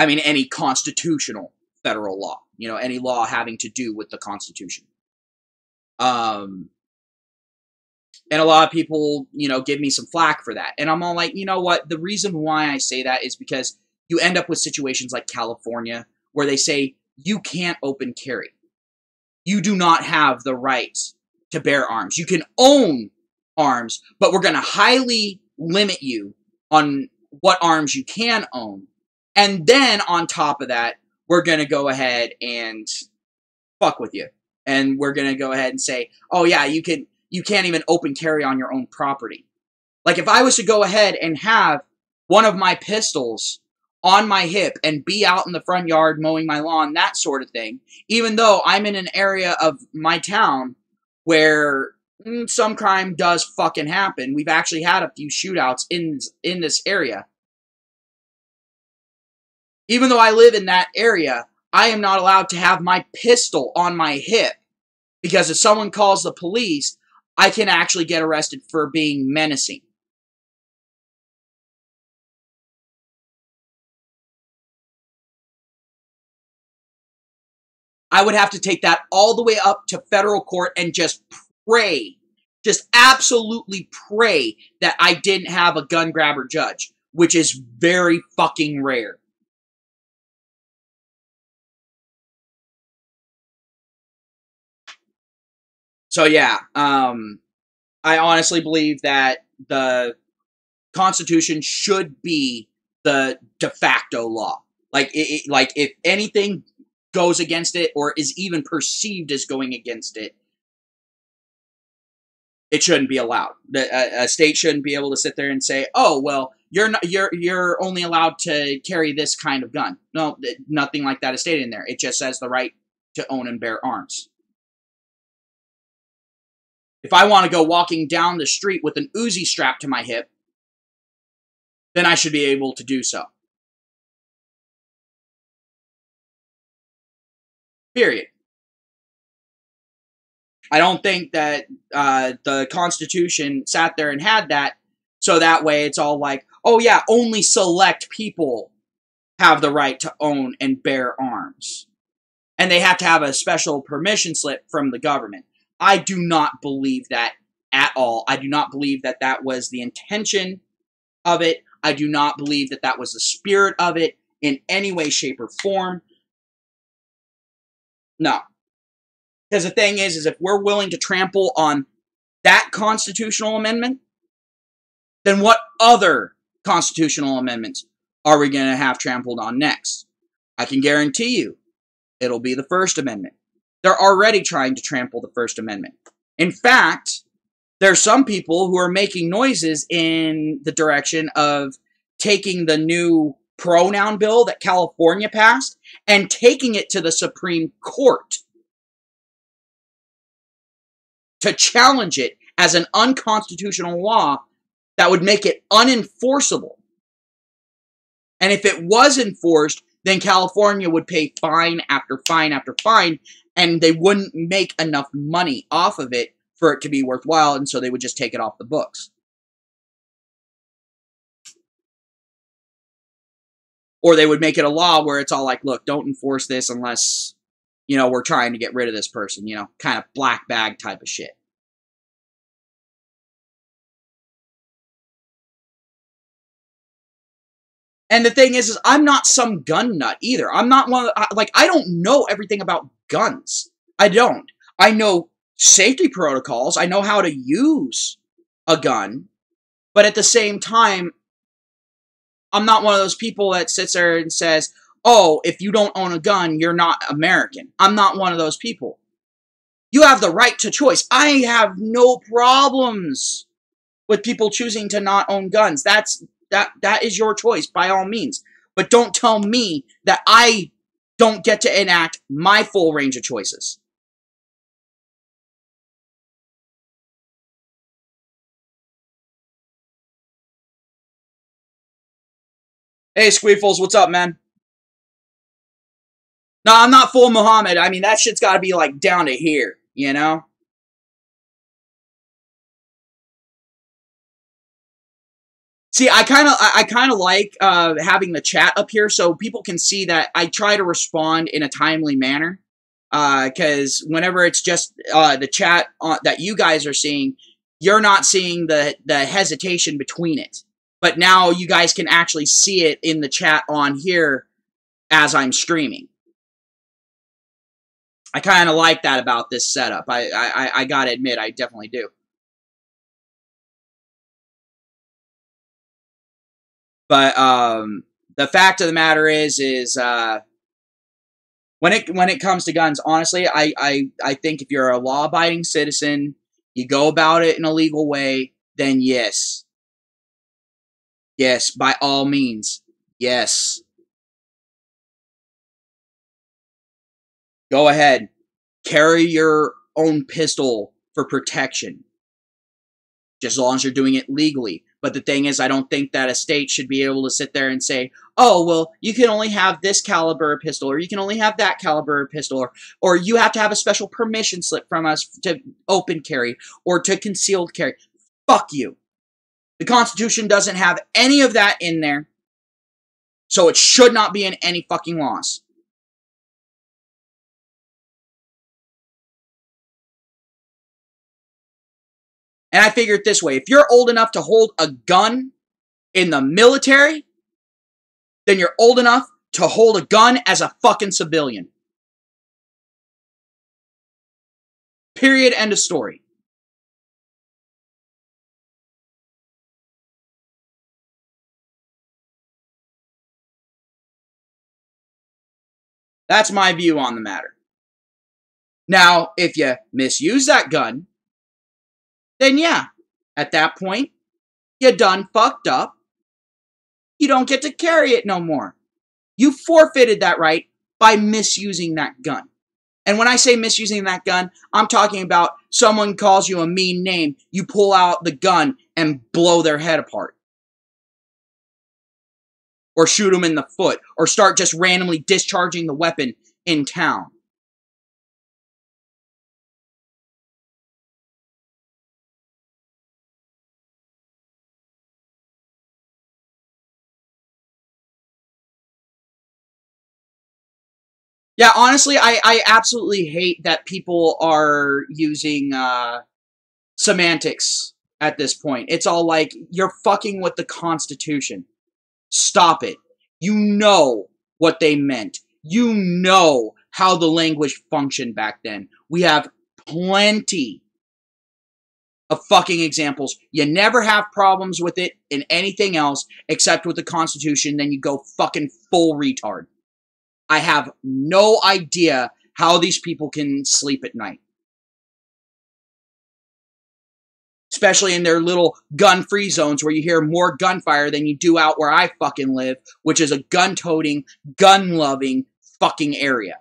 I mean, any constitutional federal law, you know, any law having to do with the Constitution. And a lot of people, you know, give me some flack for that. And I'm all like, you know what? The reason why I say that is because you end up with situations like California where they say you can't open carry. You do not have the right to bear arms. You can own arms, but we're going to highly limit you on what arms you can own. And then on top of that, we're going to go ahead and fuck with you. And we're going to go ahead and say, oh yeah, you can't even open carry on your own property. Like if I was to go ahead and have one of my pistols on my hip and be out in the front yard mowing my lawn, that sort of thing, even though I'm in an area of my town where some crime does fucking happen. We've actually had a few shootouts in this area. Even though I live in that area, I am not allowed to have my pistol on my hip. Because if someone calls the police, I can actually get arrested for being menacing. I would have to take that all the way up to federal court and just pray, just absolutely pray that I didn't have a gun grabber judge, which is very fucking rare. So yeah, I honestly believe that the Constitution should be the de facto law. Like, like if anything goes against it or is even perceived as going against it, it shouldn't be allowed. A state shouldn't be able to sit there and say, "Oh, well, you're only allowed to carry this kind of gun." No, nothing like that is stated in there. It just says the right to own and bear arms. If I want to go walking down the street with an Uzi strapped to my hip, then I should be able to do so. Period. I don't think that the Constitution sat there and had that, so that way it's all like, oh yeah, only select people have the right to own and bear arms. And they have to have a special permission slip from the government. I do not believe that at all. I do not believe that that was the intention of it. I do not believe that that was the spirit of it in any way, shape, or form. No. Because the thing is if we're willing to trample on that constitutional amendment, then what other constitutional amendments are we going to have trampled on next? I can guarantee you it'll be the First Amendment. They're already trying to trample the First Amendment. In fact, there's some people who are making noises in the direction of taking the new pronoun bill that California passed and taking it to the Supreme Court. to challenge it as an unconstitutional law that would make it unenforceable. And if it was enforced, then California would pay fine after fine after fine, and they wouldn't make enough money off of it for it to be worthwhile, and so they would just take it off the books. Or they would make it a law where it's all like, look, don't enforce this unless, we're trying to get rid of this person, kind of black bag type of shit. And the thing is I'm not some gun nut either. I'm not one of the, I don't know everything about guns. I don't. I know safety protocols. I know how to use a gun. But at the same time, I'm not one of those people that sits there and says, oh, if you don't own a gun, you're not American. I'm not one of those people. You have the right to choice. I have no problems with people choosing to not own guns. That is your choice, by all means. But don't tell me that I don't get to enact my full range of choices. Hey, Squeefles, what's up, man? No, I'm not full Muhammad. I mean, that shit's got to be, down to here, See, I kind of like having the chat up here so people can see that I try to respond in a timely manner. Because whenever it's just the chat that you guys are seeing, you're not seeing the hesitation between it. But now you guys can actually see it in the chat on here as I'm streaming. I kind of like that about this setup. I gotta admit, I definitely do. But the fact of the matter is when it comes to guns, honestly, I think if you're a law-abiding citizen, you go about it in a legal way, then yes. Yes, by all means. Yes. Go ahead. Carry your own pistol for protection. Just as long as you're doing it legally. But the thing is, I don't think that a state should be able to sit there and say, oh, well, you can only have this caliber of pistol, or you can only have that caliber of pistol, or you have to have a special permission slip from us to open carry, or to concealed carry. Fuck you. The Constitution doesn't have any of that in there, so it should not be in any fucking laws. And I figure it this way. If you're old enough to hold a gun in the military, then you're old enough to hold a gun as a fucking civilian. Period. End of story. That's my view on the matter. Now, if you misuse that gun, then yeah, at that point, you done fucked up. You don't get to carry it no more. You forfeited that right by misusing that gun. And when I say misusing that gun, I'm talking about someone calls you a mean name, you pull out the gun and blow their head apart. Or shoot them in the foot, or start just randomly discharging the weapon in town. Yeah, honestly, I absolutely hate that people are using semantics at this point. It's all like, you're fucking with the Constitution. Stop it. You know what they meant. You know how the language functioned back then. We have plenty of fucking examples. You never have problems with it in anything else except with the Constitution, then you go fucking full retard. I have no idea how these people can sleep at night. Especially in their little gun-free zones where you hear more gunfire than you do out where I fucking live, which is a gun-toting, gun-loving fucking area.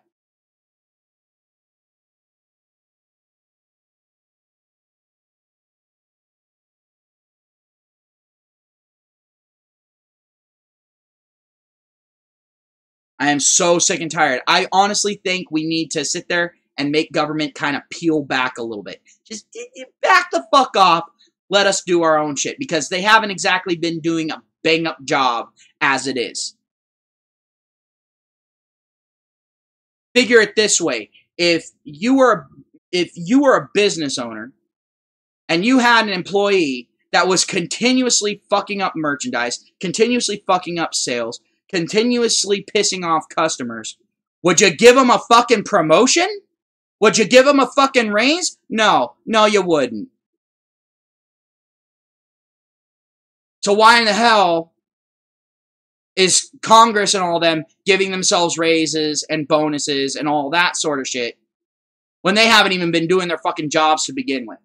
I am so sick and tired. I honestly think we need to sit there and make government kind of peel back a little bit. Just back the fuck off. Let us do our own shit, because they haven't exactly been doing a bang-up job as it is. Figure it this way. If you were a business owner and you had an employee that was continuously fucking up merchandise, continuously fucking up sales, continuously pissing off customers, would you give him a fucking promotion? Would you give him a fucking raise? No. No, you wouldn't. So why in the hell is Congress and all them giving themselves raises and bonuses and all that sort of shit when they haven't even been doing their fucking jobs to begin with?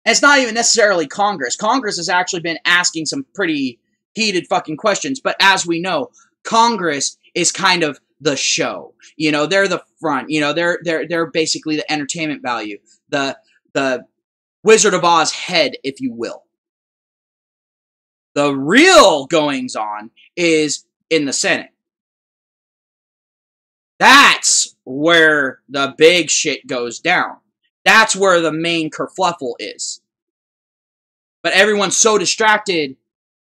And it's not even necessarily Congress. Congress has actually been asking some pretty heated fucking questions, but as we know, Congress is kind of the show. You know, they're the front. You know, they're basically the entertainment value, the Wizard of Oz head, if you will. The real goings on is in the Senate. That's where the big shit goes down. That's where the main kerfluffle is. But everyone's so distracted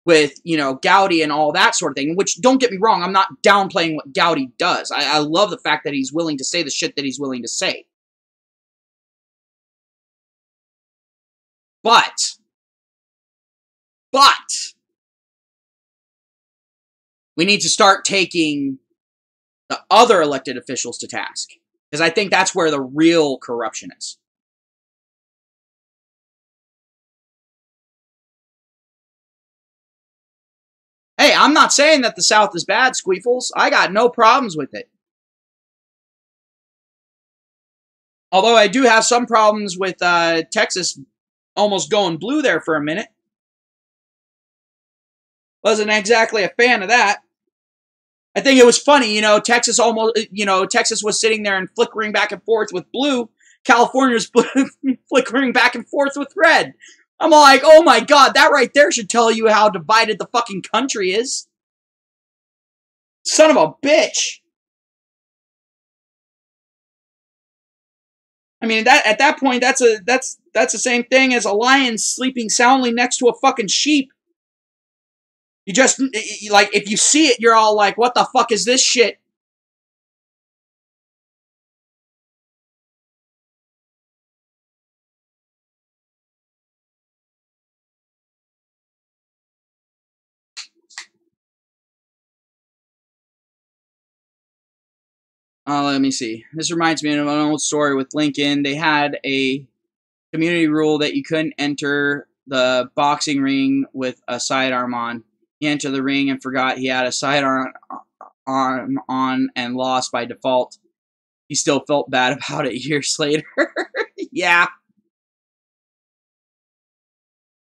with, you know, Gowdy and all that sort of thing, which, don't get me wrong, I'm not downplaying what Gowdy does. I love the fact that he's willing to say the shit that he's willing to say. But, we need to start taking the other elected officials to task. Because I think that's where the real corruption is. Hey, I'm not saying that the South is bad, Squeefles. I got no problems with it. Although I do have some problems with Texas almost going blue there for a minute. Wasn't exactly a fan of that. I think it was funny, you know, Texas was sitting there and flickering back and forth with blue. California's flickering back and forth with red. I'm like, oh my god, that right there should tell you how divided the fucking country is. Son of a bitch. I mean, at that point, that's the same thing as a lion sleeping soundly next to a fucking sheep. You just, like, if you see it, you're all like, what the fuck is this shit? Let me see. This reminds me of an old story with Lincoln. They had a community rule that you couldn't enter the boxing ring with a sidearm on. He entered the ring and forgot he had a sidearm on and lost by default. He still felt bad about it years later. Yeah.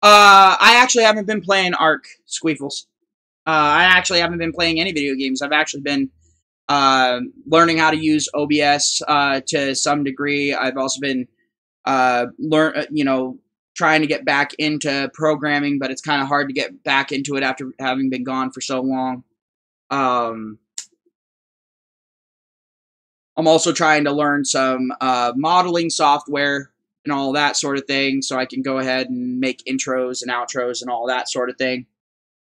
I actually haven't been playing Ark, Squeefles. I actually haven't been playing any video games. I've actually been learning how to use OBS to some degree. I've also been trying to get back into programming, but it's kind of hard to get back into it after having been gone for so long. I'm also trying to learn some modeling software and all that sort of thing, so I can go ahead and make intros and outros and all that sort of thing.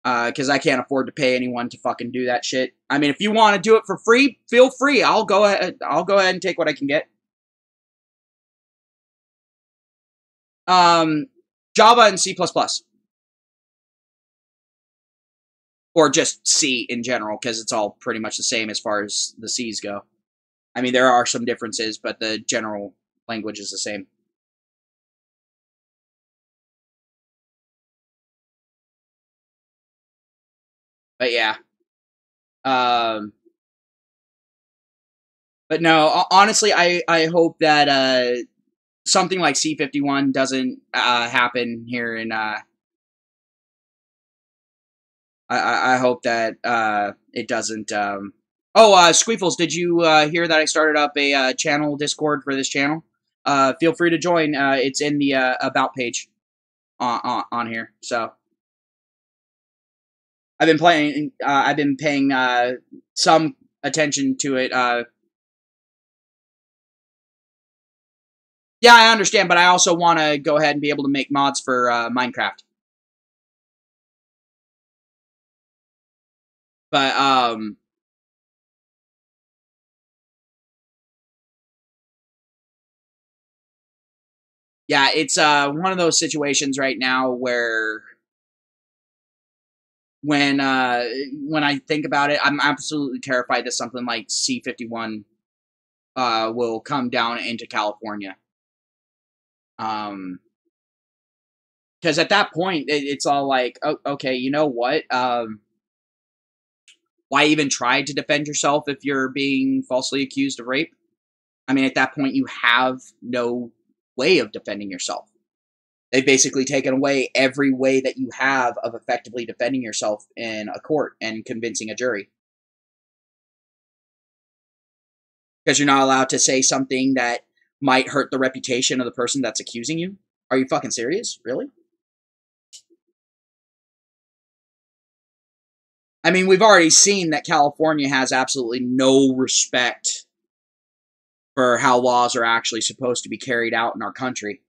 Because I can't afford to pay anyone to fucking do that shit. I mean, if you want to do it for free, feel free. I'll go ahead and take what I can get. Java and C++. Or just C in general, because it's all pretty much the same as far as the C's go. I mean, there are some differences, but the general language is the same. But yeah. But no, honestly, I hope that something like C-51 doesn't happen here in I hope that it doesn't Squeefles, did you hear that I started up a channel Discord for this channel? Feel free to join. It's in the about page. on here. So I've been playing. I've been paying some attention to it. Yeah, I understand, but I also want to go ahead and be able to make mods for Minecraft. But yeah, it's one of those situations right now where when I think about it, I'm absolutely terrified that something like C-51 will come down into California. Because at that point, it's all like, oh, okay, you know what? Why even try to defend yourself if you're being falsely accused of rape? I mean, at that point, you have no way of defending yourself. They've basically taken away every way that you have of effectively defending yourself in a court and convincing a jury. Because you're not allowed to say something that might hurt the reputation of the person that's accusing you. Are you fucking serious? Really? I mean, we've already seen that California has absolutely no respect for how laws are actually supposed to be carried out in our country.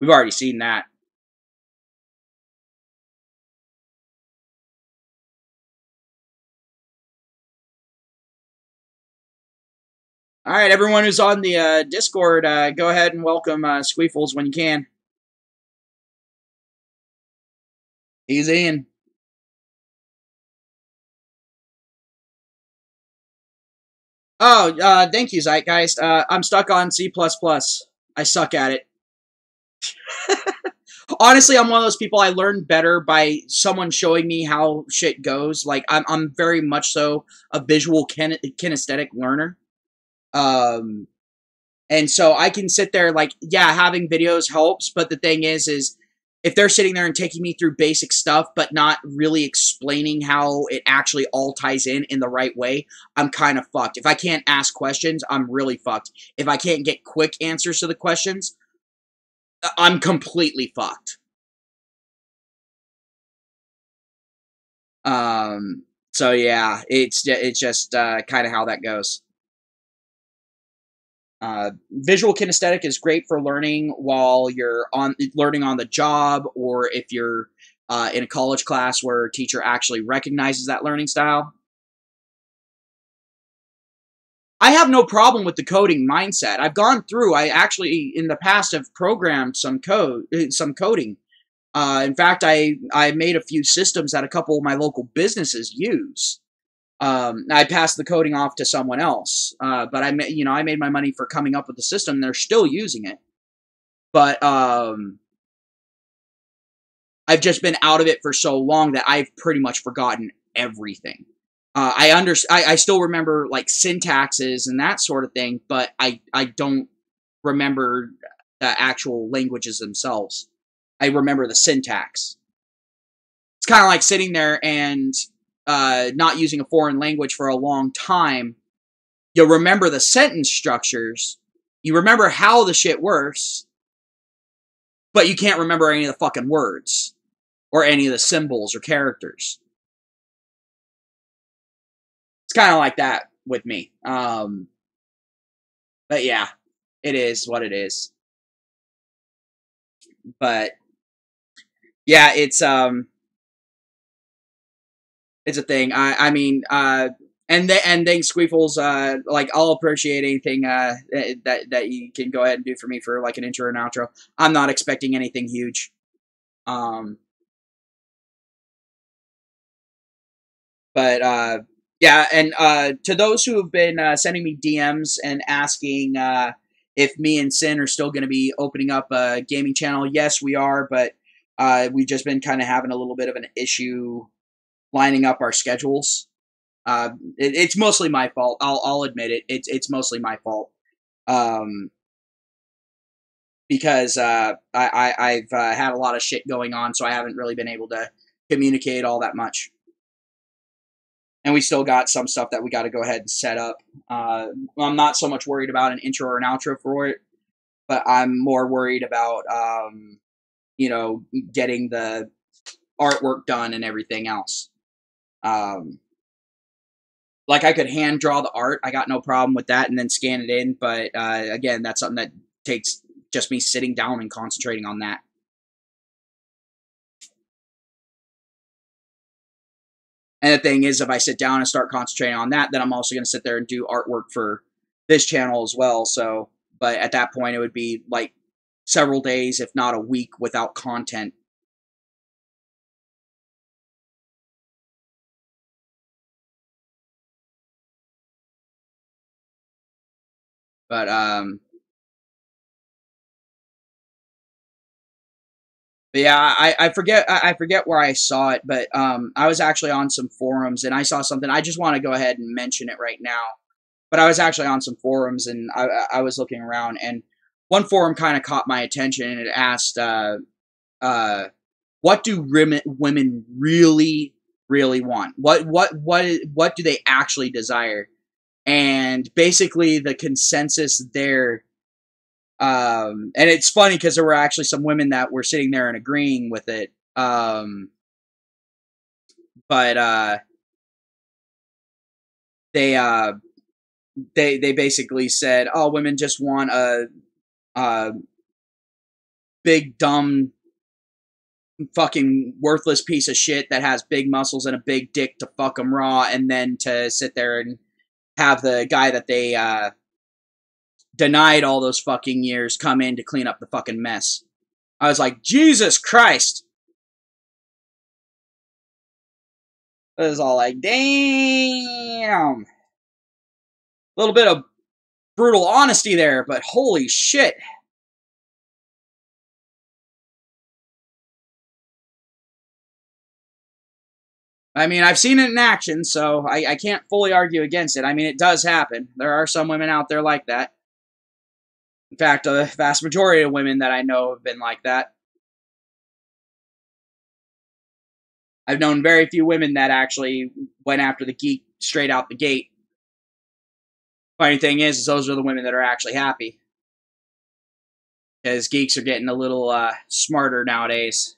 We've already seen that. All right, everyone who's on the Discord, go ahead and welcome Squeefles when you can. He's in. Oh, thank you, Zeitgeist. I'm stuck on C++. I suck at it. Honestly, I'm one of those people. I learn better by someone showing me how shit goes. Like I'm very much so a visual kinesthetic learner. Um, and so I can sit there like, yeah, having videos helps, but the thing is if they're sitting there and taking me through basic stuff, but not really explaining how it actually all ties in the right way, I'm kind of fucked. If I can't ask questions, I'm really fucked. If I can't get quick answers to the questions, I'm completely fucked. So yeah, it's just kind of how that goes. Visual kinesthetic is great for learning while you're learning on the job, or if you're in a college class where a teacher actually recognizes that learning style. I have no problem with the coding mindset. I've gone through. I actually in the past have programmed some coding. In fact, I made a few systems that a couple of my local businesses use. I passed the coding off to someone else, but I made my money for coming up with the system. They're still using it, but I've just been out of it for so long that I've pretty much forgotten everything. I still remember like syntaxes and that sort of thing, but I don't remember the actual languages themselves. I remember the syntax. It's kind of like sitting there and not using a foreign language for a long time. You'll remember the sentence structures. You remember how the shit works, but you can't remember any of the fucking words or any of the symbols or characters. It's kind of like that with me. But yeah, it is what it is. But yeah, it's a thing. I mean, and thanks, Squeefles. Like I'll appreciate anything that you can go ahead and do for me for like an intro and outro. I'm not expecting anything huge. But yeah, and to those who have been sending me DMs and asking if me and Sin are still going to be opening up a gaming channel, yes, we are, but we've just been kind of having a little bit of an issue lining up our schedules. It's mostly my fault. I'll admit it. It's mostly my fault. Because I've had a lot of shit going on, so I haven't really been able to communicate all that much. And we still got some stuff that we got to go ahead and set up. I'm not so much worried about an intro or an outro for it, but I'm more worried about you know, getting the artwork done and everything else. Like I could hand draw the art, I got no problem with that, and then scan it in. But again, that's something that takes just me sitting down and concentrating on that. And the thing is, if I sit down and start concentrating on that, then I'm also going to sit there and do artwork for this channel as well. So, but at that point, it would be like several days, if not a week, without content. But yeah, I forget where I saw it, but I was actually on some forums and I saw something. I just want to go ahead and mention it right now. But I was actually on some forums and I was looking around, and one forum kind of caught my attention, and it asked, what do women really want? What do they actually desire? And basically, the consensus there. And it's funny because there were actually some women that were sitting there and agreeing with it. But they basically said, "Oh, women just want a big dumb fucking worthless piece of shit that has big muscles and a big dick to fuck them raw, and then to sit there and have the guy that they denied all those fucking years come in to clean up the fucking mess." I was like, Jesus Christ. It was all like, damn. A little bit of brutal honesty there, but holy shit. I mean, I've seen it in action, so I can't fully argue against it. I mean, it does happen. There are some women out there like that. In fact, a vast majority of women that I know have been like that. I've known very few women that actually went after the geek straight out the gate. Funny thing is those are the women that are actually happy. Because geeks are getting a little smarter nowadays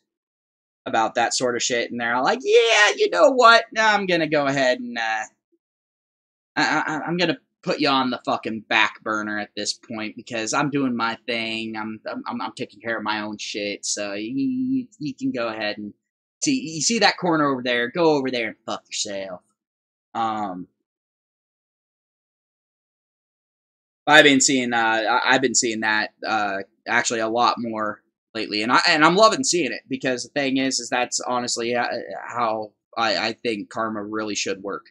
about that sort of shit, and they're like, yeah, you know what? I'm gonna go ahead and I'm gonna put you on the fucking back burner at this point because I'm doing my thing. I'm taking care of my own shit. So you can go ahead and see that corner over there. Go over there and fuck yourself. I've been seeing that actually a lot more lately, and I'm loving seeing it because the thing is that's honestly how I think karma really should work.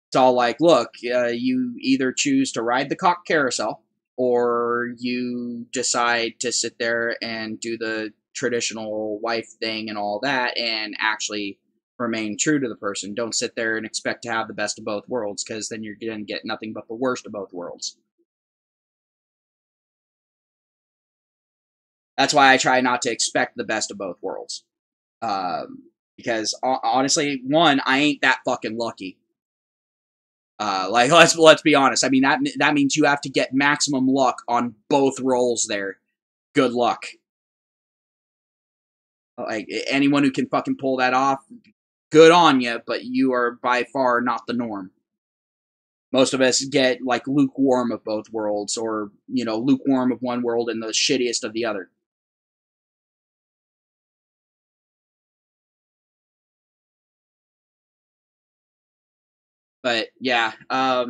It's all like, look, you either choose to ride the cock carousel, or you decide to sit there and do the traditional wife thing and all that, and actually remain true to the person. Don't sit there and expect to have the best of both worlds, because then you're going to get nothing but the worst of both worlds. That's why I try not to expect the best of both worlds. Because honestly, one, I ain't that fucking lucky. Like let's be honest. I mean that means you have to get maximum luck on both roles there. Good luck. Like anyone who can fucking pull that off, good on you. But you are by far not the norm. Most of us get like lukewarm of both worlds, or lukewarm of one world and the shittiest of the other. But yeah, but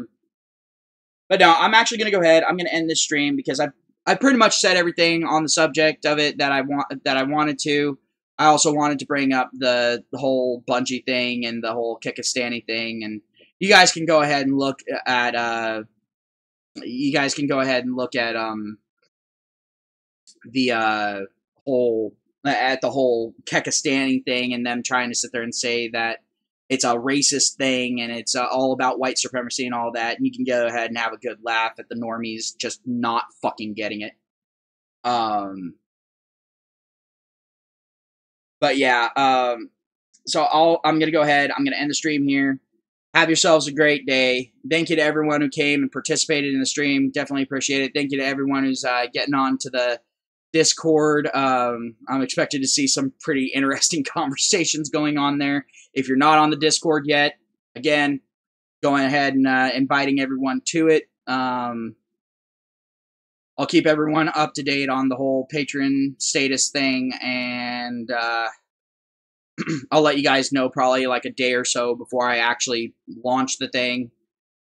no, I'm actually gonna go ahead. I'm gonna end this stream because I pretty much said everything on the subject of it that I wanted to. I also wanted to bring up the whole Bungie thing and the whole Kikistani thing, and you guys can go ahead and look at the whole Kekistani thing, and them trying to sit there and say that it's a racist thing and it's all about white supremacy and all that. And you can go ahead and have a good laugh at the normies just not fucking getting it. But yeah, so I'm gonna go ahead. I'm gonna end the stream here. Have yourselves a great day. Thank you to everyone who came and participated in the stream. Definitely appreciate it. Thank you to everyone who's getting on to the Discord. I'm expected to see some pretty interesting conversations going on there. If you're not on the Discord yet, again, going ahead and inviting everyone to it. I'll keep everyone up to date on the whole patron status thing, and I'll let you guys know probably like a day or so before I actually launch the thing.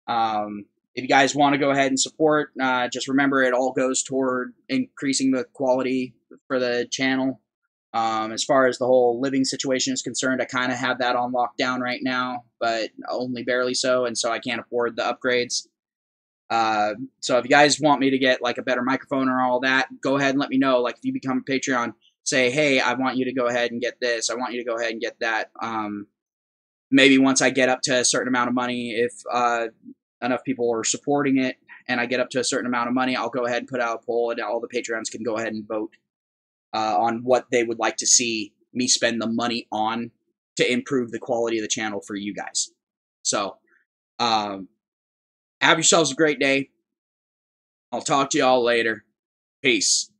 If you guys want to go ahead and support, just remember it all goes toward increasing the quality for the channel. As far as the whole living situation is concerned, I kind of have that on lockdown right now, but only barely so, and so I can't afford the upgrades. So if you guys want me to get like a better microphone or all that, go ahead and let me know. Like if you become a Patreon, say, hey, I want you to go ahead and get this. I want you to go ahead and get that. Maybe once I get up to a certain amount of money, if enough people are supporting it and I get up to a certain amount of money, I'll go ahead and put out a poll and all the Patreons can go ahead and vote on what they would like to see me spend the money on to improve the quality of the channel for you guys. So, have yourselves a great day. I'll talk to y'all later. Peace.